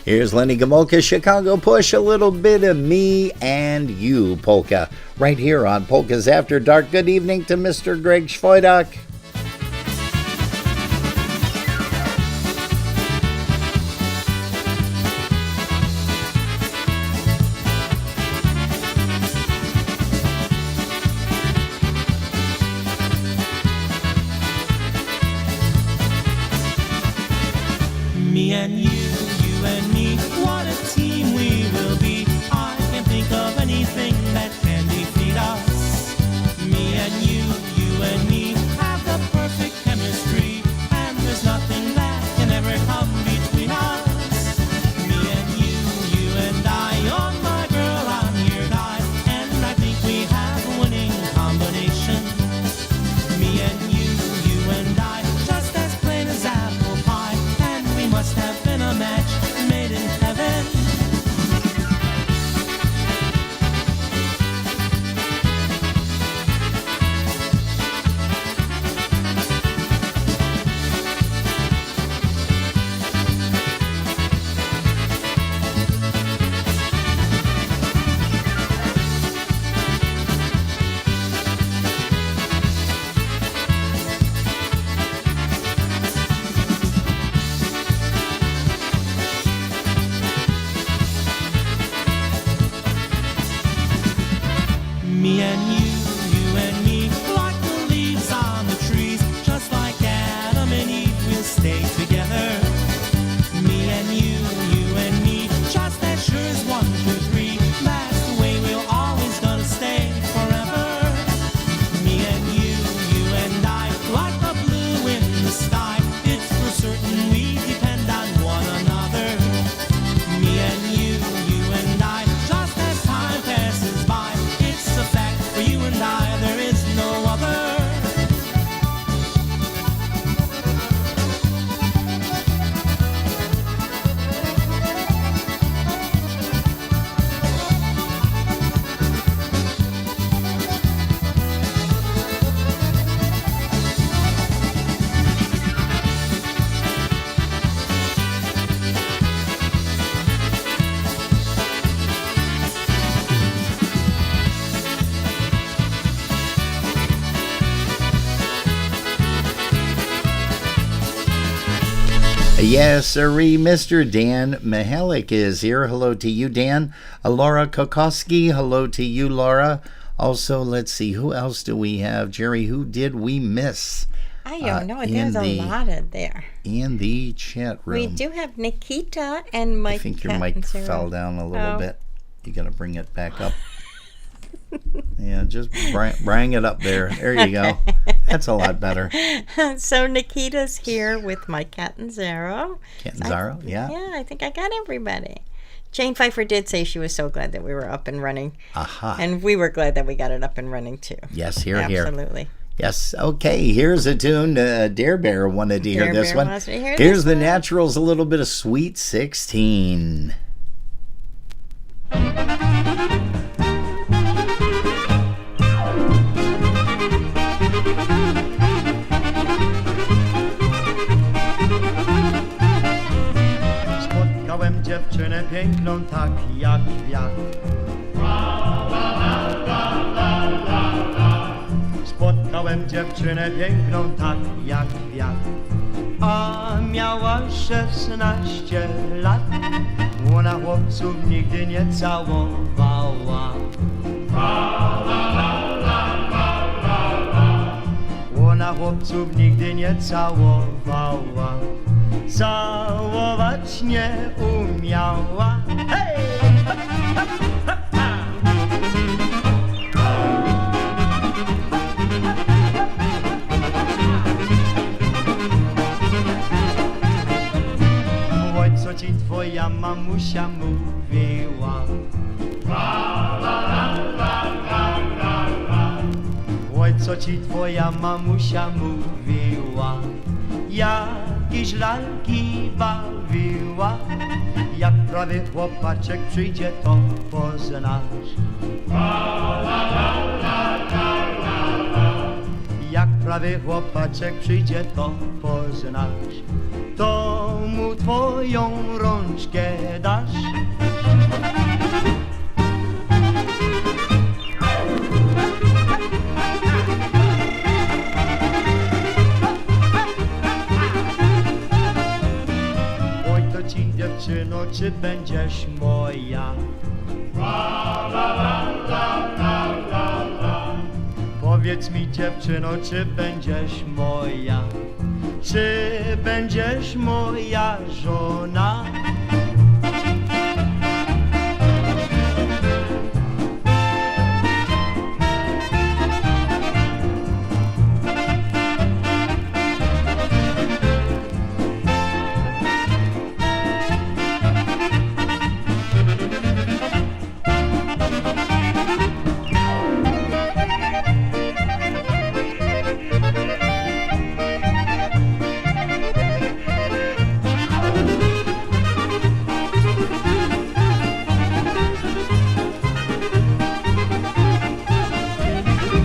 Here's Lenny Gomulka, Chicago Push, a little bit of Me and You polka, right here on Polkas After Dark. Good evening to Mr. Greg Schwoidach. Me and you and me, what a team we will be. I can think of anything that can defeat us. Me and you and me have the perfect chemistry, and there's nothing that can ever come between us. Me and you and I, oh my girl, I'm here die, and I think we have a winning combination. Me and you and I, just as plain as apple pie, and we must have been a match made in heaven. Me and me, like the leaves on the trees, just like Adam and Eve, we'll stay together. Me and me, just as sure as 1, 2, 3, that's the way we're always gonna stay forever. Me and I, like the blue in the sky, it's for certain we depend on one another. Me and I, just as time passes by, it's a fact for you and I, there is no other. Yes, sirree. Mr. Dan Mihalik is here. Hello to you, Dan. Laura Kokoski, hello to you, Laura. Also, let's see, who else do we have? Jerry, who did we miss? I don't know. There's a lot in there. In the chat room. We do have Nikita and Mike. I think your mic fell down a little bit. You got to bring it back up. Yeah, just bring it up there. There you go. That's a lot better. So Nikita's here with Mike Catanzaro. Catanzaro, yeah. Yeah, I think I got everybody. Jane Pfeiffer did say she was so glad that we were up and running. Aha. And we were glad that we got it up and running too. Yes, here. Absolutely. Yes, okay, here's a tune. Dare Bear wanted to hear this one. Here's the Naturals, a little bit of Sweet 16. Spotkałem dziewczynę piękną tak jak kwiat. Spotkałem dziewczynę piękną tak jak kwiat. A miała 16 lat. Ona chłopców nigdy nie całowała. Ona chłopców nigdy nie całowała. Całować nie umiała. Hej! Oj, co ci twoja mamusia mówiła? Oj, co ci twoja mamusia mówiła? Jakieś lalki bawiła, Jak prawy chłopaczek przyjdzie, to poznasz. Jak prawy chłopaczek przyjdzie, to poznasz. To mu twoją rączkę dasz. Oj, to ci dziewczyno, czy będziesz moja? Powiedz mi, dziewczyno, czy będziesz moja? Czy będziesz moja żona?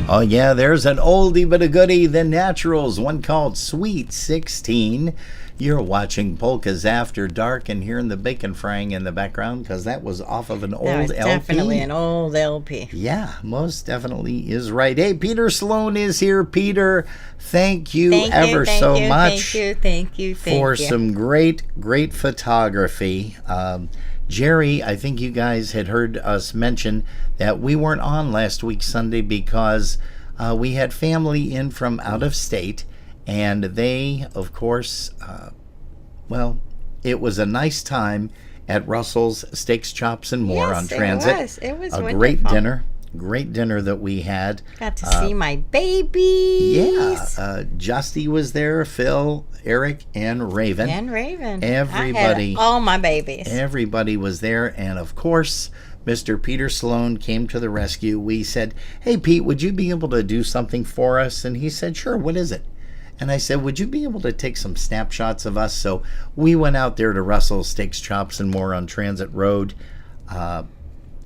Oh, yeah, there's an oldie but a goodie, The Naturals, one called Sweet 16. You're watching Polkas After Dark and hearing the bacon frying in the background because that was off of an old LP. Definitely an old LP. Yeah, most definitely is right. Hey, Peter Sloan is here. Peter, thank you so much Thank you. for some great photography. Jerry, I think you guys had heard us mention that we weren't on last week Sunday because we had family in from out of state, and they, of course, well, it was a nice time at Russell's Steaks, Chops, and More on Transit. It was a wonderful. Great dinner that we had. Got to see my babies. Yeah, Justy was there, Phil, Eric, and Raven. Everybody. I had all my babies. Everybody was there, and of course, Mr. Peter Sloan came to the rescue. We said, "Hey, Pete, would you be able to do something for us?" And he said, "Sure, what is it?" And I said, "Would you be able to take some snapshots of us?" So we went out there to Russell's Steaks, Chops, and More on Transit Road.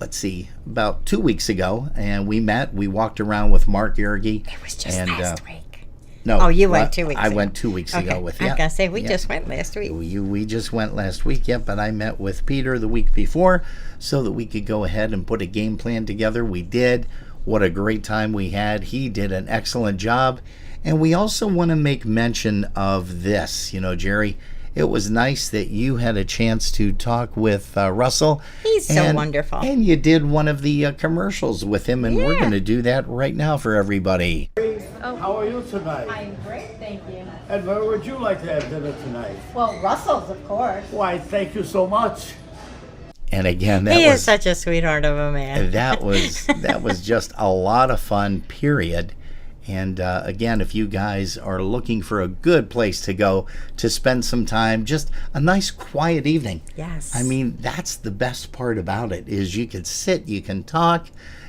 Let's see, about 2 weeks ago, and we met. We walked around with Mark Yergi. It was just last week. No. Oh, you went 2 weeks I ago. went 2 weeks ago with you. I was going to say, we just went last week. We just went last week, yep, but I met with Peter the week before so that we could go ahead and put a game plan together. We did. What a great time we had. He did an excellent job. And we also want to make mention of this. You know, Jerry, it was nice that you had a chance to talk with Russell. He's so wonderful. And you did one of the commercials with him, and we're going to do that right now for everybody. How are you tonight? I'm great, thank you. And where would you like to have dinner tonight? Well, Russell's, of course. Why, thank you so much. And again, He is such a sweetheart of a man. That was just a lot of fun, period. And again, if you guys are looking for a good place to go to spend some time, just a nice quiet evening. Yes. I mean, that's the best part about it, is you can sit, you can talk,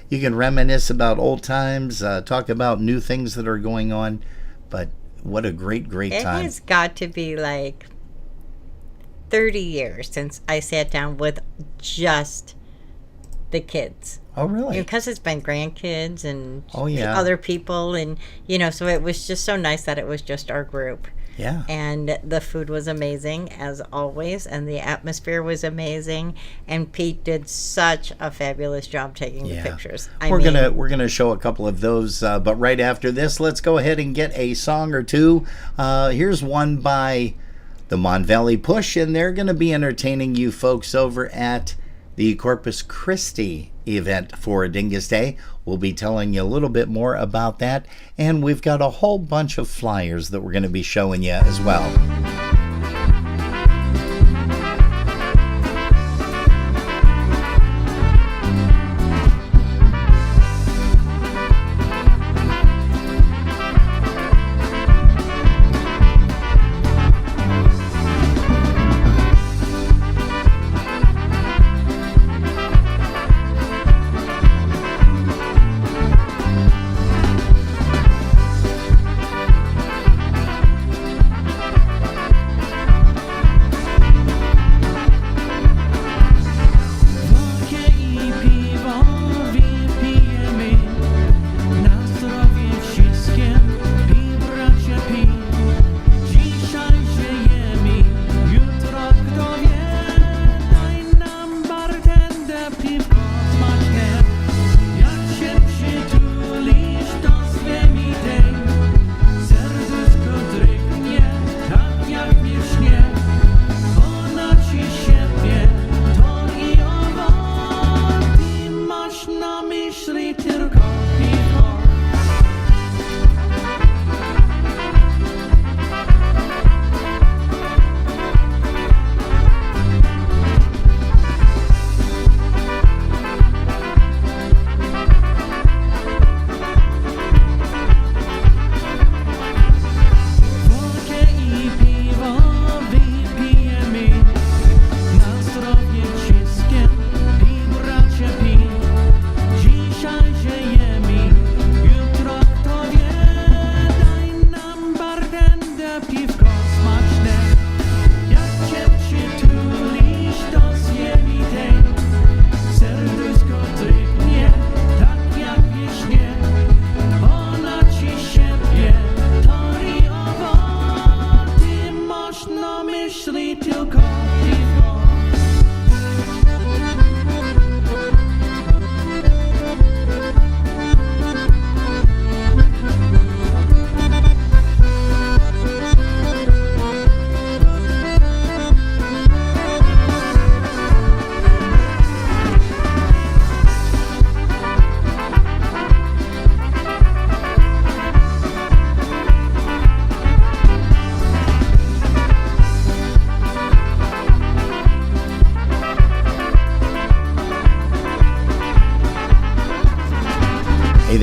you can reminisce about old times, talk about new things that are going on. But what a great time. It has got to be like 30 years since I sat down with just the kids. Oh, really? Because it's been grandkids and other people, and so it was just so nice that it was just our group. Yeah. And the food was amazing as always, and the atmosphere was amazing, and Pete did such a fabulous job taking the pictures. We're gonna show a couple of those, but right after this, let's go ahead and get a song or two. Here's one by the Mon Valley Push, and they're gonna be entertaining you folks over at the Corpus Christi event for Dingus Day. We'll be telling you a little bit more about that, and we've got a whole bunch of flyers that we're going to be showing you as well.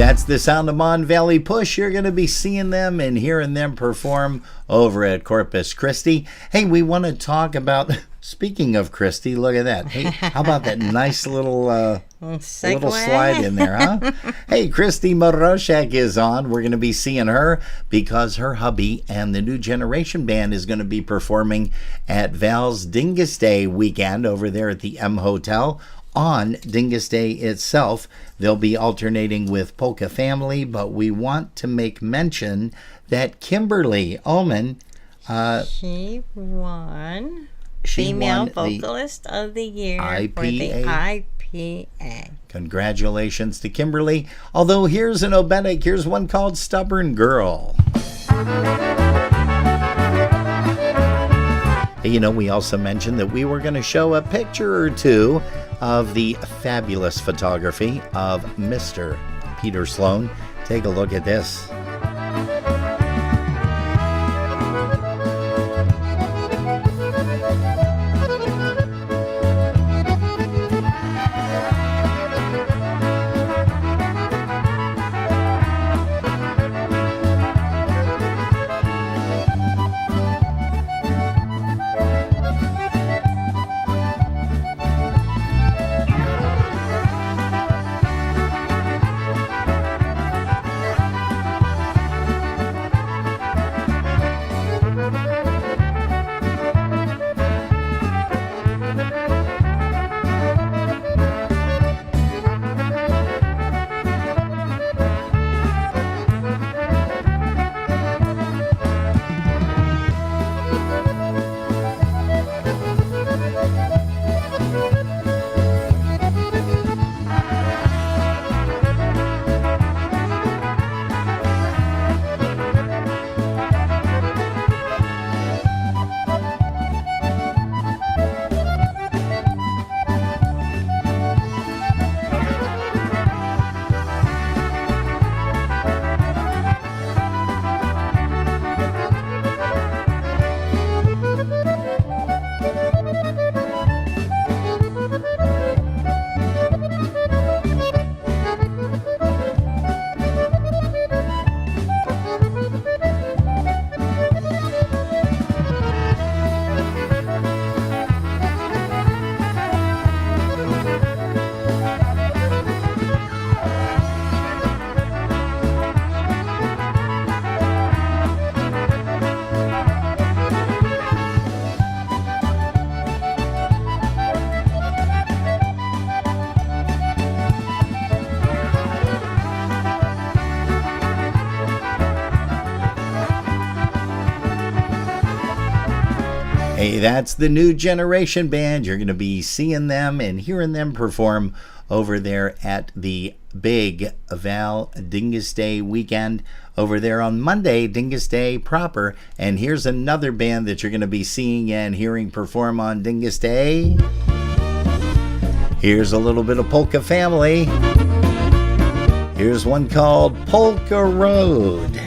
that's the sound of Mon Valley Push. You're going to be seeing them and hearing them perform over at Corpus Christi. Hey, we want to talk about, speaking of Christi, look at that. Hey, how about that nice little slide in there, huh? Hey, Christy Moroshak is on. We're going to be seeing her because her hubby and the New Generation Band is going to be performing at Val's Dingus Day weekend over there at the M Hotel. On Dingus Day itself, they'll be alternating with Polka Family, but we want to make mention that Kimberly Oman, she won Female Vocalist of the Year for the IPA. Congratulations to Kimberly. Although here's an obetic, here's one called Stubborn Girl. You know, we also mentioned that we were going to show a picture or two of the fabulous photography of Mr. Peter Sloan. Take a look at this. Hey, that's the New Generation Band. You're going to be seeing them and hearing them perform over there at the big Val Dingus Day weekend over there on Monday, Dingus Day proper. And here's another band that you're going to be seeing and hearing perform on Dingus Day. Here's a little bit of Polka Family. Here's one called Polka Road.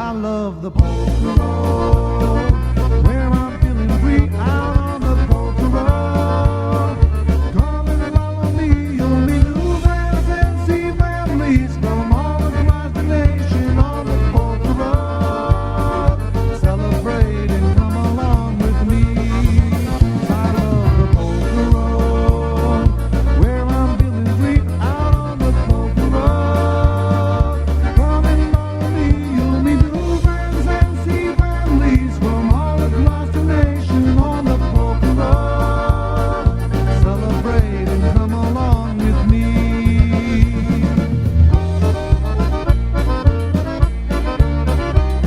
I love the polka road, where I'm feeling free out on the polka road. Come and follow me, you'll meet new friends and see families from all across the nation on the polka road. Celebrate and come along with me. I love the polka road, where I'm feeling free out on the polka road. Come and follow me, you'll meet new friends and see families from all across the nation on the polka road. Celebrate and come along with me.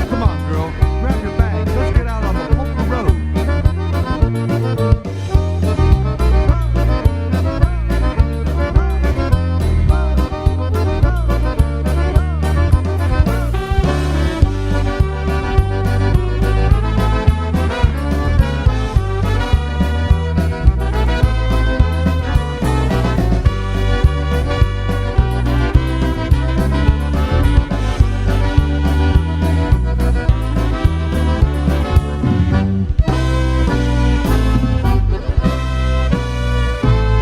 Come on, girl, grab your bag. Let's get out on the polka road.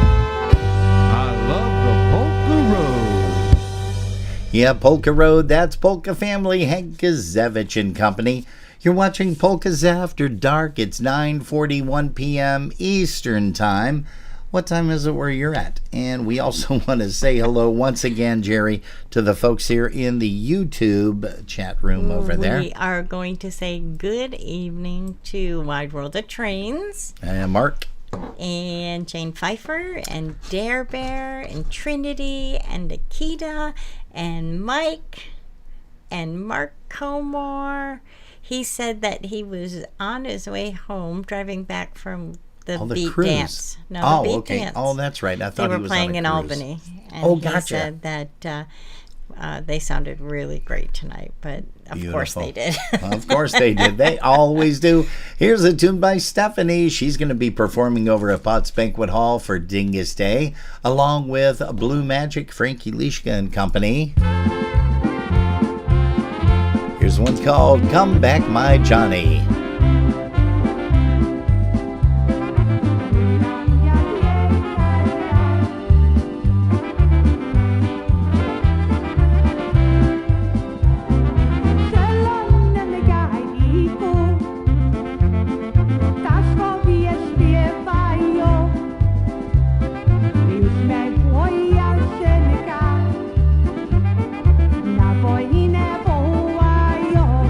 I love the polka road. Yeah, Polka Road, that's Polka Family, Hank Gazevich and Company. You're watching Polkas After Dark. It's 9:41 p.m. Eastern Time. What time is it where you're at? And we also want to say hello once again, Jerry, to the folks here in the YouTube chat room over there. We are going to say good evening to Wide World of Trains Mark. and Jane Pfeiffer and Dare Bear and Trinity and Nikita and Mike and Mark Comore. He said that he was on his way home driving back from the The beat cruise. dance. No, Oh, the beat okay. dance. Oh, that's right. I They thought were he was playing on a in cruise. Albany. And Oh, he gotcha. said that they sounded really great tonight, but of course they did. Of course they did. They always do. Here's a tune by Stephanie. She's going to be performing over at Potts Banquet Hall for Dingus Day, along with Blue Magic, Frankie Lishka and Company. Here's one's called Come Back My Johnny. Zielone gajniku, ptaszkowie śpiewają. Już me moja synka na wojnę wołają.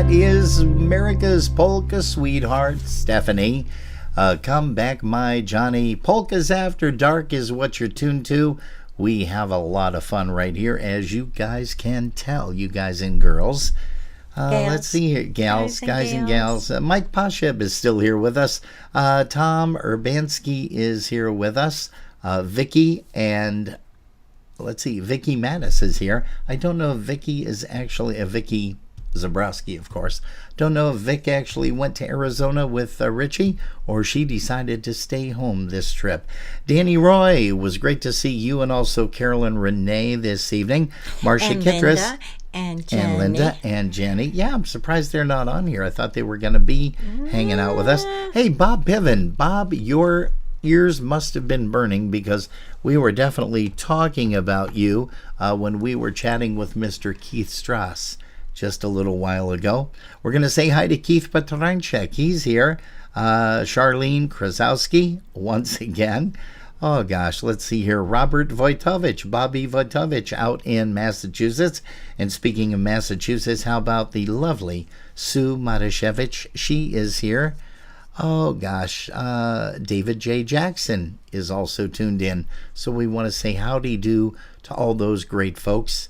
that is America's polka sweetheart, Stephanie. Come back, my Johnny. Polkas After Dark is what you're tuned to. We have a lot of fun right here, as you guys can tell, you guys and girls. Let's see here, guys and gals. Mike Pasheb is still here with us. Tom Urbanski is here with us. Vicky and let's see, Vicky Mattis is here. I don't know if Vicky is actually Vicky Zabrowski, of course. Don't know if Vic actually went to Arizona with Richie or she decided to stay home this trip. Danny Roy, it was great to see you, and also Carolyn Renee this evening. Marcia Kittredge. And Jenny. And Linda and Jenny. Yeah, I'm surprised they're not on here. I thought they were going to be hanging out with us. Hey, Bob Piven. Bob, your ears must have been burning because we were definitely talking about you when we were chatting with Mr. Keith Strauss just a little while ago. We're going to say hi to Keith Petranchek. He's here. Charlene Krasowski, once again. Oh, gosh, let's see here. Robert Wojtowicz, Bobby Wojtowicz out in Massachusetts. And speaking of Massachusetts, how about the lovely Sue Marashevich? She is here. Oh, gosh, David J. Jackson is also tuned in. So we want to say howdy do to all those great folks.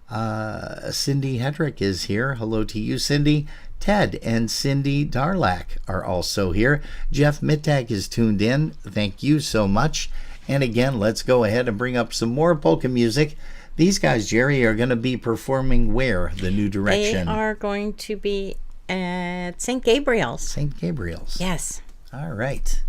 Cindy Hedrick is here. Hello to you, Cindy. Ted and Cindy Darlak are also here. Jeff Mittag is tuned in. Thank you so much. And again, let's go ahead and bring up some more polka music. These guys, Jerry, are going to be performing where? The New Direction. They are going to be at St. Gabriel's. St. Gabriel's. Yes. All right.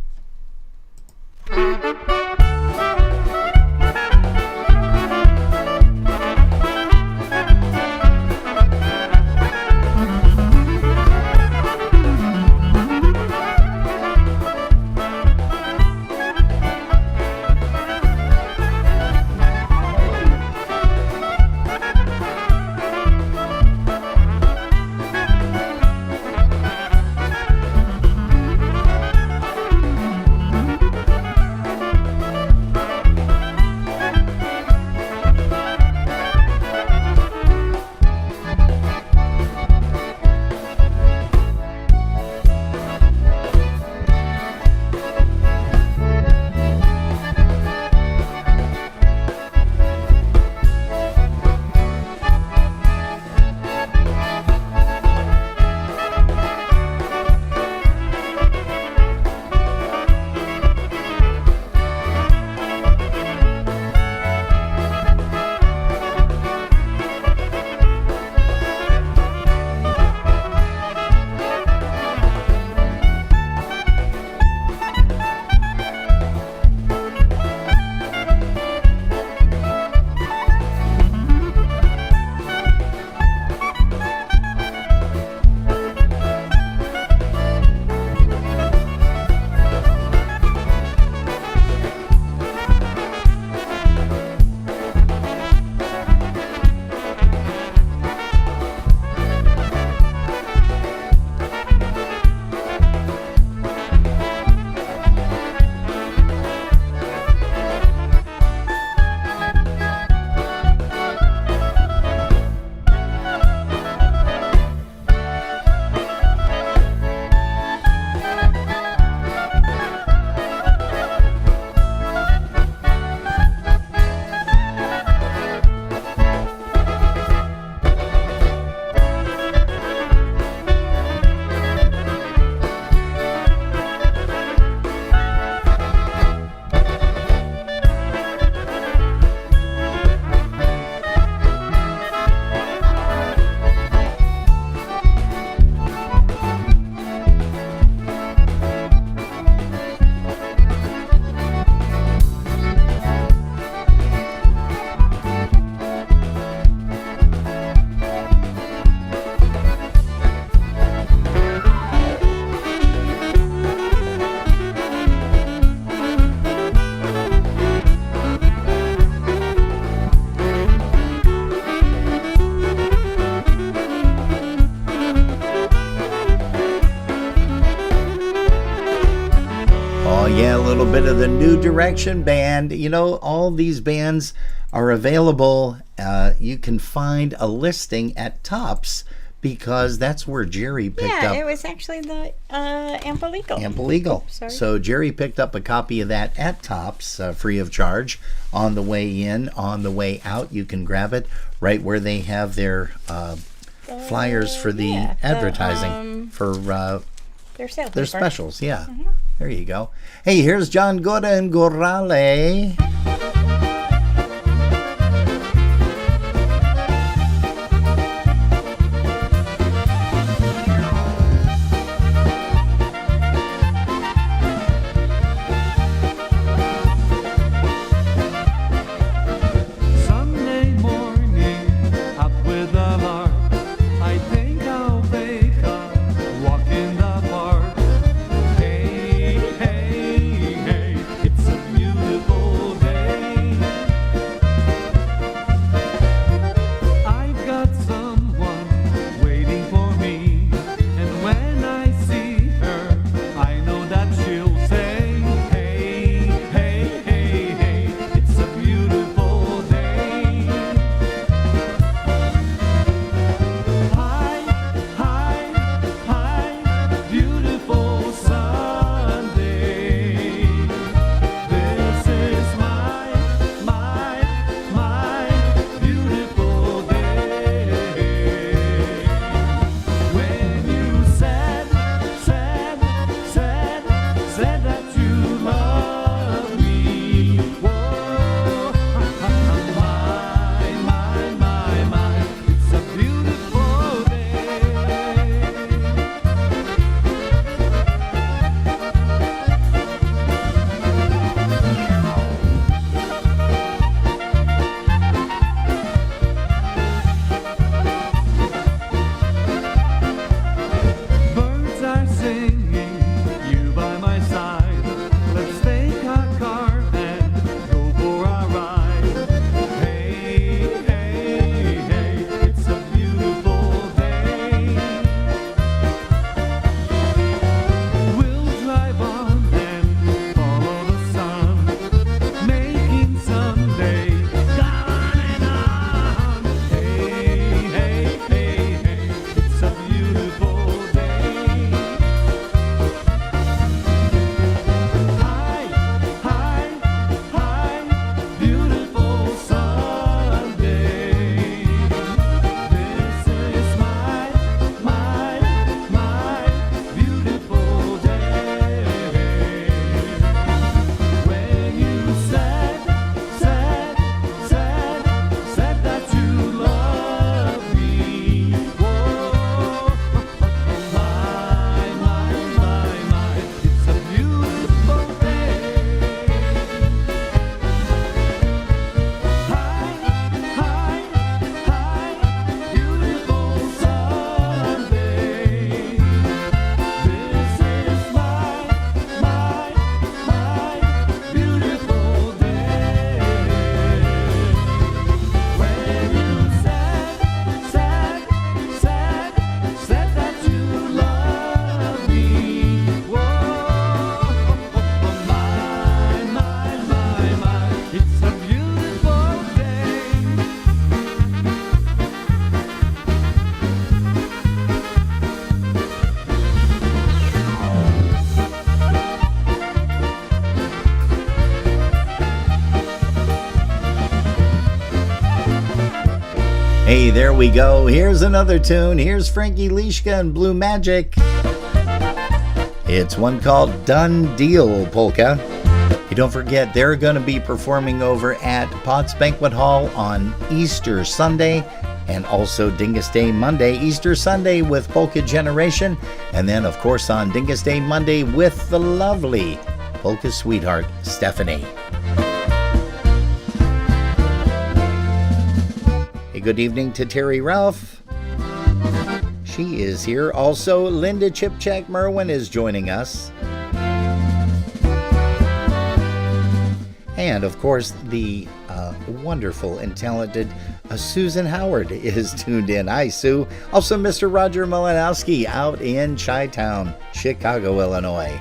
Yeah, a little bit of the New Direction Band. You know, all these bands are available. You can find a listing at Tops because that's where Jerry picked up. Yeah, it was actually the Ample Eagle. Ample Eagle. Sorry. So Jerry picked up a copy of that at Tops, free of charge, on the way in, on the way out. You can grab it right where they have their flyers for the advertising for their sales. their specials. Yeah, there you go. Hey, here's John Gora and Gorale. Sunday morning, up with a lark. I think I'll take a walk in the park. Hey, hey, hey, it's a beautiful day. I've got someone waiting for me, and when I see her, I know that she'll say, hey, hey, hey, hey, it's a beautiful day. Hi, hi, hi, beautiful Sunday. This is my beautiful day. When you said that you love me, whoa, my, it's a beautiful day. Birds are singing, you by my side. Let's take a car and go for a ride. Hey, hey, hey, it's a beautiful day. We'll drive on and follow the sun, making Sunday go on and on. Hey, hey, hey, hey, it's a beautiful day. Hi, hi, hi, beautiful Sunday. This is my beautiful day. When you said that you love me, whoa, my, it's a beautiful day. Hi, beautiful Sunday. This is my beautiful day. When you said that you love me, whoa, my, it's a beautiful day. Hey, there we go. Here's another tune. Here's Frankie Lishka and Blue Magic. It's one called Done Deal Polka. Hey, don't forget, they're going to be performing over at Potts Banquet Hall on Easter Sunday and also Dingus Day Monday. Easter Sunday with Polka Generation, and then, of course, on Dingus Day Monday with the lovely Polka sweetheart, Stephanie. Hey, good evening to Terry Ralph. She is here. Also, Linda Chipchak Merwin is joining us. And, of course, the wonderful and talented Susan Howard is tuned in. Hi, Sue. Also, Mr. Roger Malinowski out in Chi-Town, Chicago, Illinois.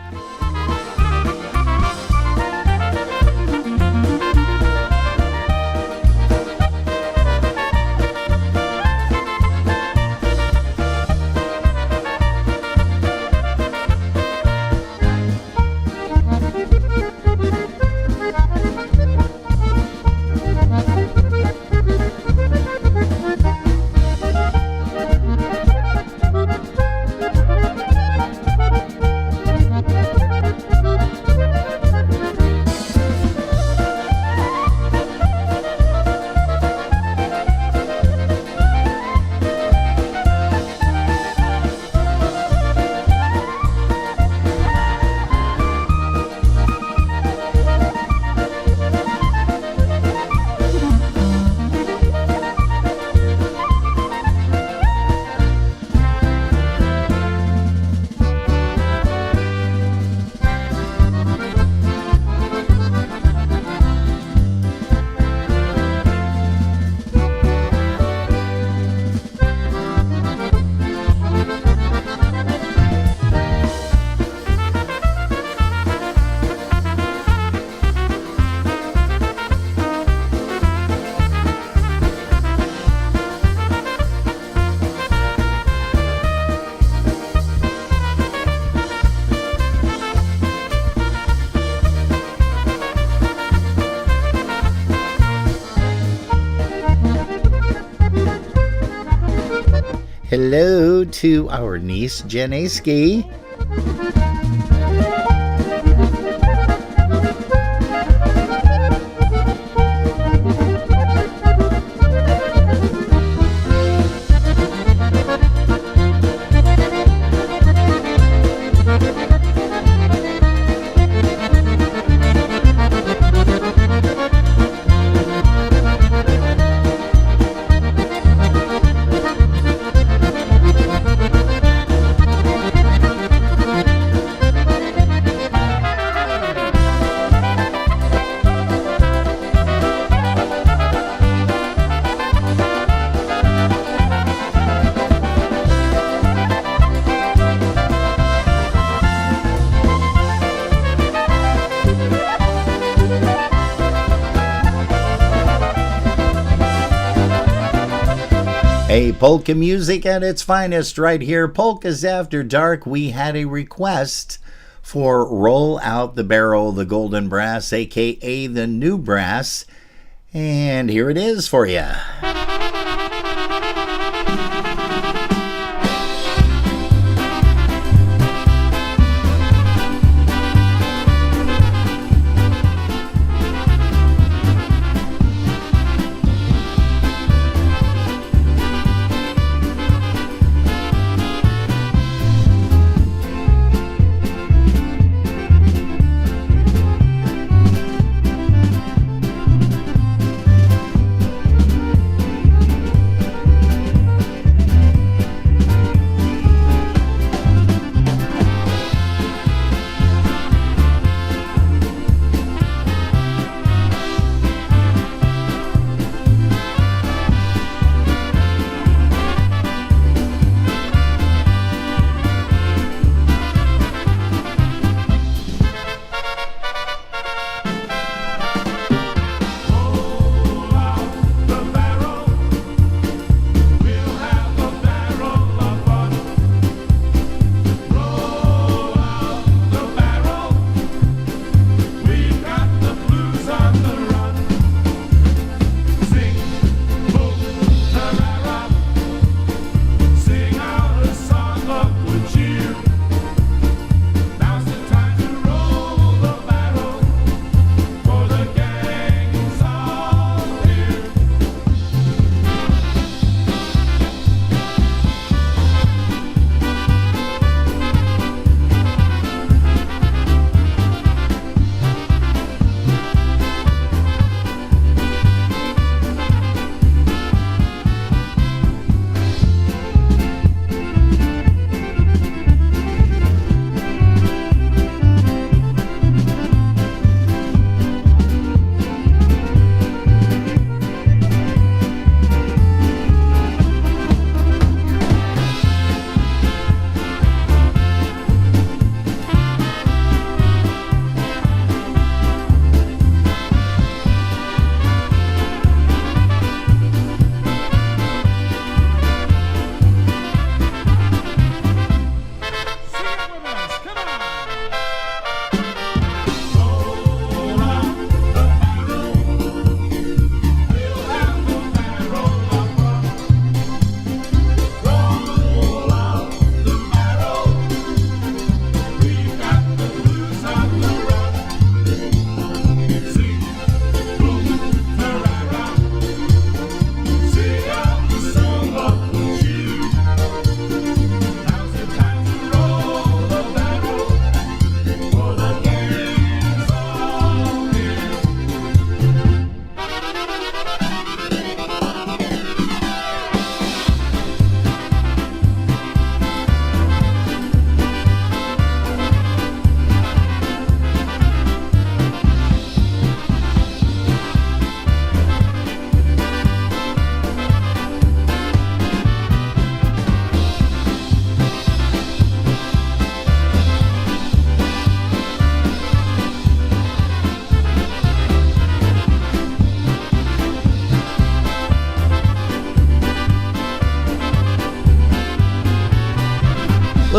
hello to our niece, Janeski. Hey, polka music at its finest right here. Polkas After Dark. We had a request for Roll Out the Barrel, the Golden Brass, aka the New Brass. And here it is for you.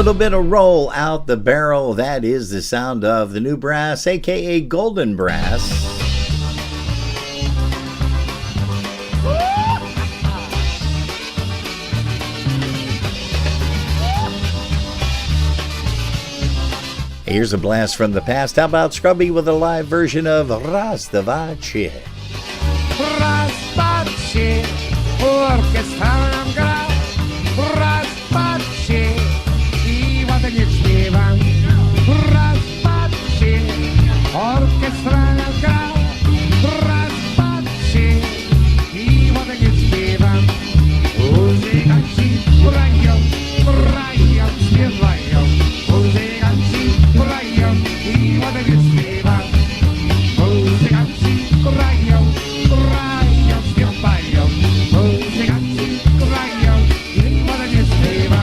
Little bit of roll out the barrel. That is the sound of the New Brass, aka Golden Brass. Here's a blast from the past. How about Scrubby with a live version of Rastavaci? Raspacie, orkiestra nam gra. Raspacie, i ładnie śpiewa. Raspacie, orkiestra nam gra. Raspacie, i ładnie śpiewa. Muzykanci grają, grają, śpiewają. Muzykanci grają i ładnie śpiewa. Muzykanci grają, grają, śpiewają. Muzykanci grają i ładnie śpiewa.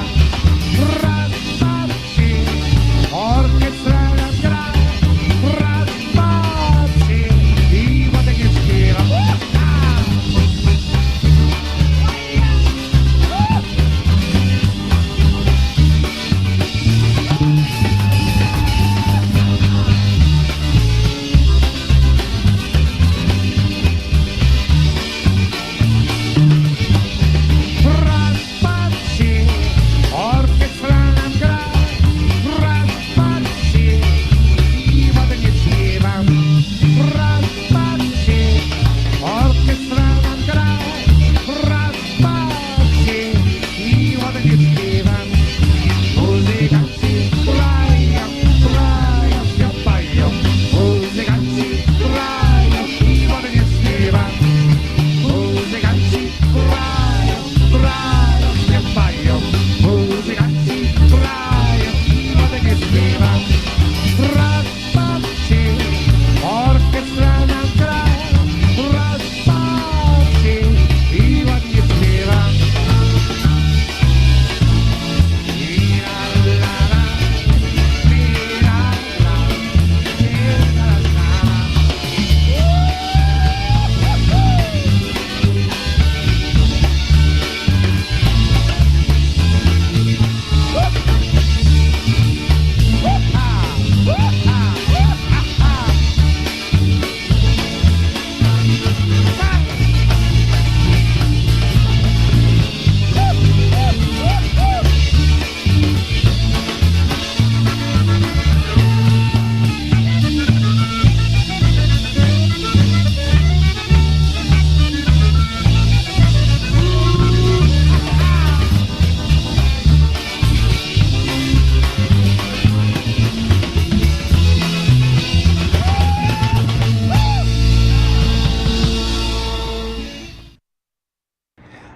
Raz, dwa, trzy, orkiestra nam gra. Raz, dwa, trzy i ładnie śpiewa.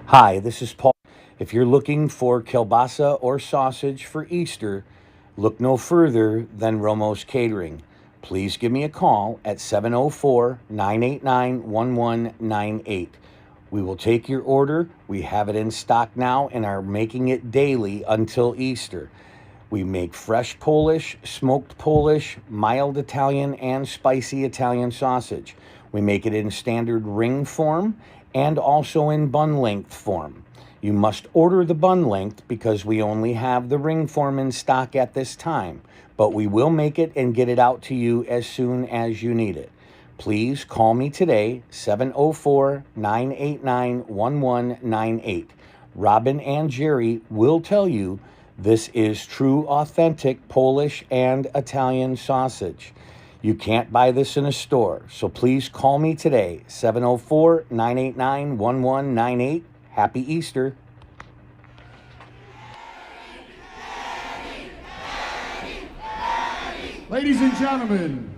Hi, this is Paul. If you're looking for kielbasa or sausage for Easter, look no further than Romo's Catering. Please give me a call at 704-989-1198. We will take your order. We have it in stock now and are making it daily until Easter. We make fresh Polish, smoked Polish, mild Italian, and spicy Italian sausage. We make it in standard ring form and also in bun length form. You must order the bun length because we only have the ring form in stock at this time, but we will make it and get it out to you as soon as you need it. Please call me today, 704-989-1198. Robin and Jerry will tell you this is true, authentic Polish and Italian sausage. You can't buy this in a store, so please call me today, 704-989-1198. Happy Easter. Ladies and gentlemen,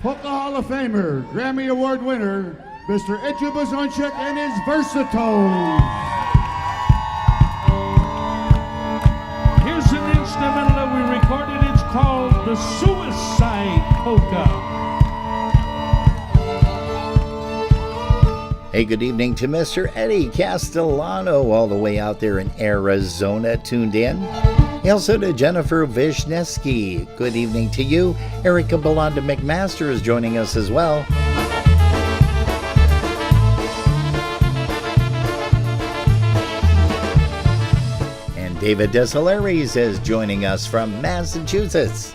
Polka Hall of Famer, Grammy Award winner, Mr. Edju Bazonchik and his Versatones. Here's an instrumental that we recorded. It's called The Suicide Polka. Hey, good evening to Mr. Eddie Castellano, all the way out there in Arizona, tuned in. Also to Jennifer Wisniewski. Good evening to you. Erica Belanda McMaster is joining us as well. And David Desolares is joining us from Massachusetts.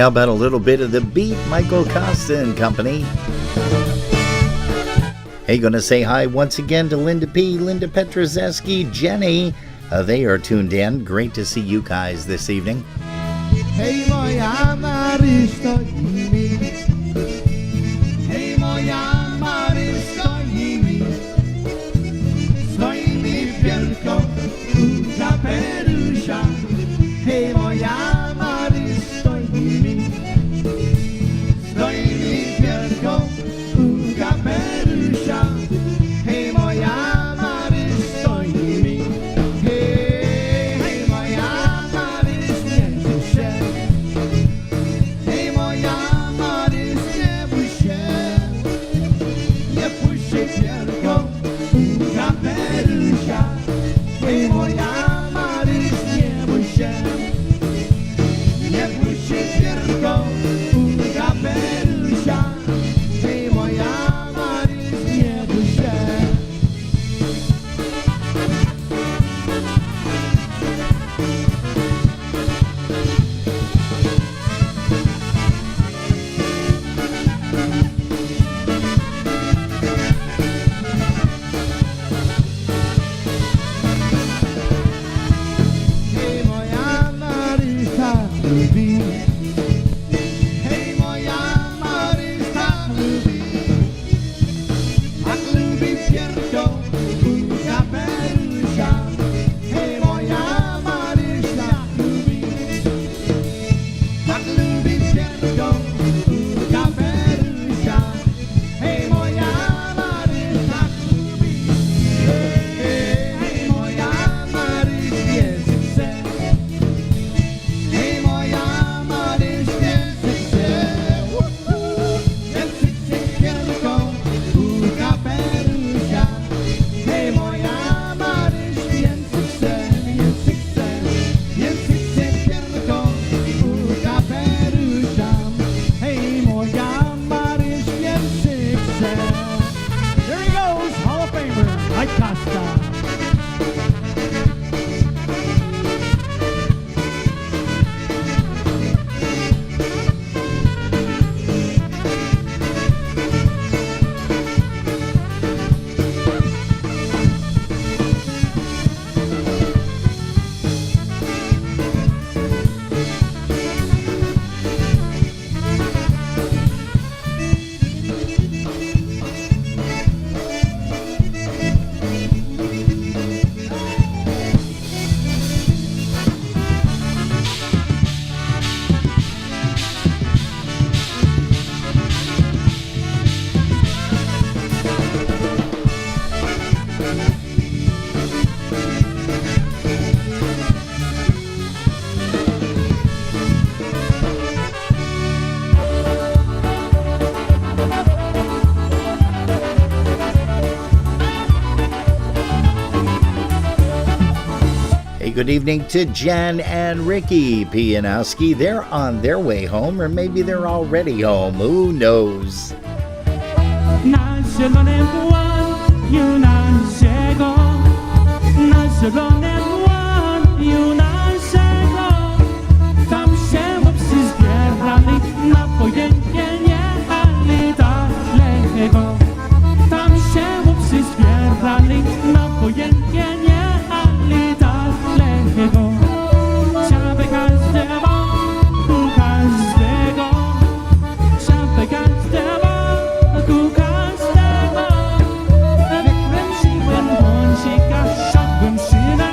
How about a little bit of the beat, Michael Costa and company? Hey, gonna say hi once again to Linda P., Linda Petrozeski, Jenny. They are tuned in. Great to see you guys this evening. Hej moja Marysto i mi. Hej moja Marysto i mi. Swoimi wielką u kapelusza. Hej moja Marysto i mi. Swoimi wielką u kapelusza. Hej moja Marysto i mi. Hej moja Marys, nie bój się. Hej moja Marys, nie bój się. Nie puść się wielką u kapelusza. Hej moja Marys, nie bój się. Nie bój się wielką u kapelusza. Hej moja Marys, nie bój się. Hej moja Marysta lubi. Hej moja Marysta lubi. Tak lubi pierką u kapelusza. Hej moja Marysta lubi. Tak lubi pierką u kapelusza. Hej moja Marysta lubi. Hej moja Marys, wierzyć chcę. Hej moja Marys, wierzyć chcę. Wierzyć chcę wielką u kapelusza. Hej moja Marys, więcej chcę, więcej chcę. Więcej chcę wielką u kapelusza. Hej moja Marys, więcej chcę. There he goes, Hall of Famer, Mike Costa. Hey, good evening to Jen and Ricky Pianowski. They're on their way home, or maybe they're already home. Who knows? Na zielonym łaniu naszego, na zielonym łaniu naszego, tam się chłopcy zbierali, na pojęcie nie jechali daleko. Tam się chłopcy zbierali, na pojęcie nie jechali daleko. Chciałby każdego, każdego, chciałby każdego, każdego. Wykręciłem błądzika, szedłem się na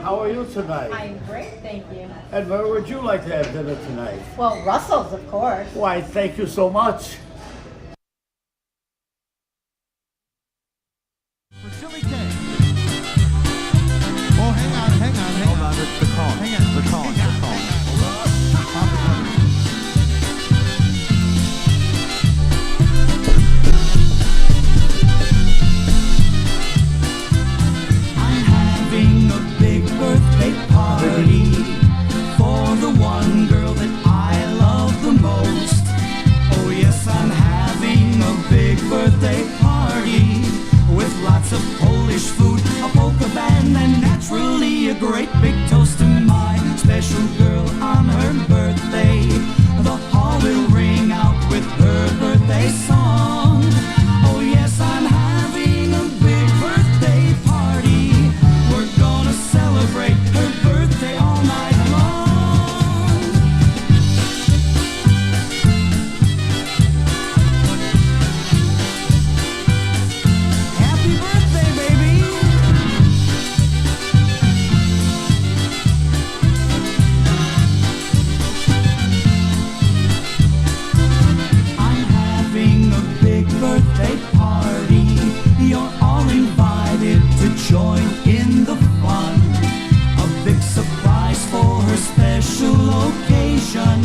How are you tonight? I'm great, thank you. And where would you like to have dinner tonight? Well, Russell's, of course. Why, thank you so much. Oh, hang on. Hold on, it's the call. Hang on, the call. I'm having a big birthday party for the one girl that I love the most. Oh yes, I'm having a big birthday party with lots of Polish food, a polka band, and naturally a great big toast to my special girl on her birthday. The hall will ring out with her birthday song. Oh yes, I'm having a big birthday party. We're gonna celebrate her birthday all night long. Happy birthday, baby! I'm having a big birthday party. You're all invited to join in the fun. A big surprise for her special occasion.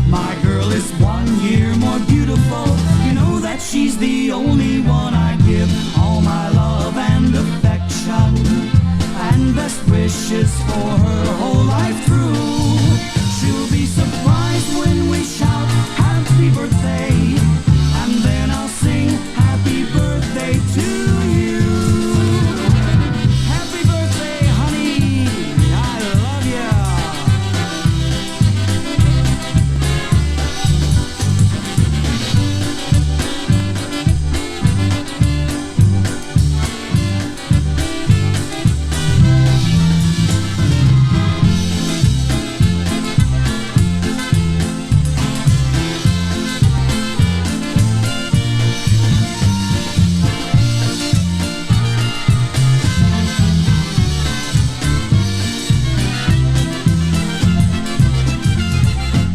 My girl is 1 year more beautiful. You know that she's the only one I give all my love and affection and best wishes for her whole life through. She'll be surprised when we shout happy birthday, and then I'll sing happy birthday to you. Happy birthday, honey, I love ya.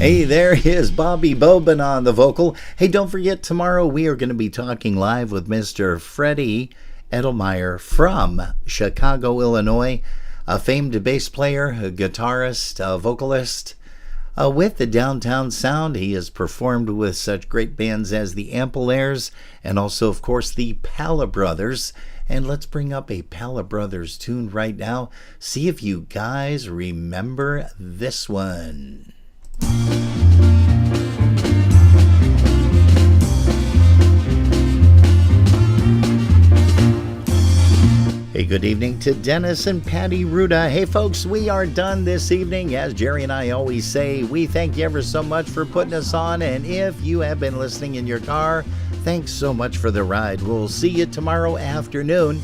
Hey, there is Bobby Bobin on the vocal. Hey, don't forget, tomorrow we are going to be talking live with Mr. Freddie Edelmeyer from Chicago, Illinois, a famed bass player, a guitarist, a vocalist. With the Downtown Sound, he has performed with such great bands as the Ampliers and also, of course, the Pala Brothers. And let's bring up a Pala Brothers tune right now. See if you guys remember this one. Hey, good evening to Dennis and Patty Ruda. Hey, folks, we are done this evening. As Jerry and I always say, we thank you ever so much for putting us on. And if you have been listening in your car, thanks so much for the ride. We'll see you tomorrow afternoon.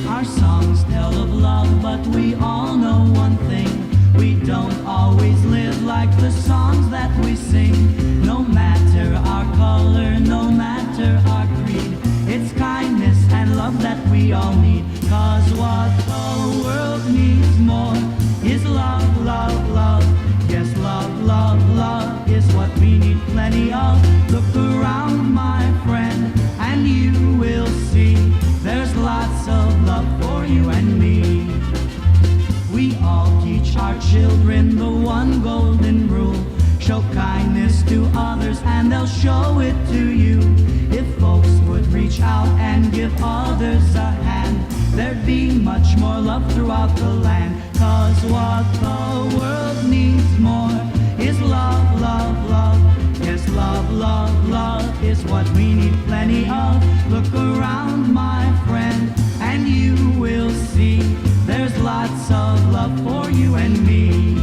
Our songs tell of love, but we all know one thing. We don't always live like the songs that we sing. No matter our color, no matter our creed, it's kindness and love that we all need. 'Cause what the world needs more is love, love, love. Yes, love, love, love is what we need plenty of. Look around, my friend, and you will see there's lots of love for you and me. We all teach our children the one golden rule. Show kindness to others and they'll show it to you. If folks would reach out and give others a hand, there'd be much more love throughout the land. 'Cause what the world needs more is love, love, love. Yes, love, love, love is what we need plenty of. Look around, my friend, and you will see there's lots of love for you and me.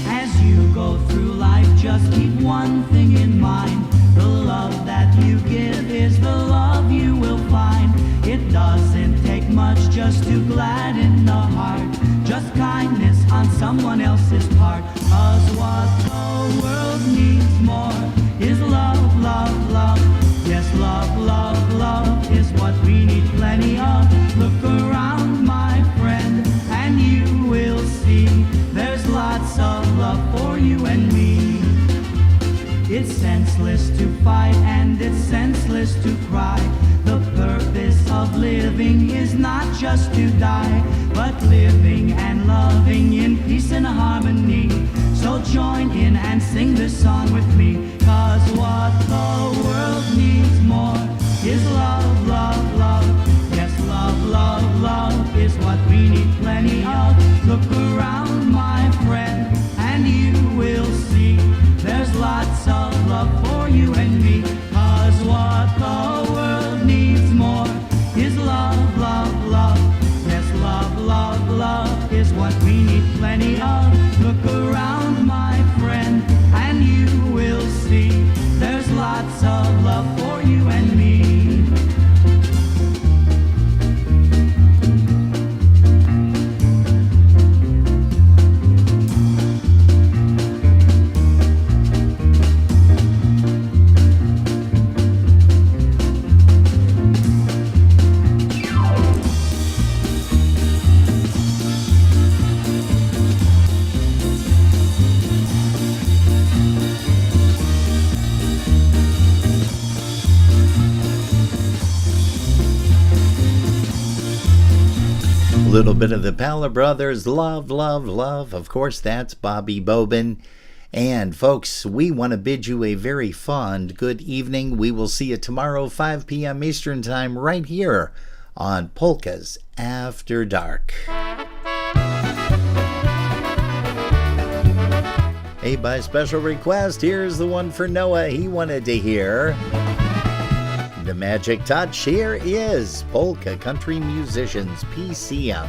As you go through life, just keep one one thing in mind. The love that you give is the love you will find. It doesn't take much just to gladden the heart. Just kindness on someone else's part. 'Cause what the world needs more is love, love, love. Yes, love, love, love is what we need plenty of. Look around, my friend, and you will see there's lots of love for you and me. It's senseless to fight and it's senseless to cry. The purpose of living is not just to die, but living and loving in peace and harmony. So join in and sing this song with me. 'Cause what the world needs more is love, love, love. Yes, love, love, love is what we need plenty of. Look around, my friend, and you will see there's lots of love for you and me. 'Cause what the world needs more is love, love, love. Yes, love, love, love is what we need plenty of. Look around, my friend, and you will see there's lots of love for you and me. A little bit of the Palla Brothers, love, love, love. Of course, that's Bobby Bobin. And folks, we want to bid you a very fond good evening. We will see you tomorrow, 5 p.m. Eastern Time, right here on Polkas After Dark. Hey, by special request, here's the one for Noah. He wanted to hear The Magic Touch. Here is Polka Country Musicians, PCM.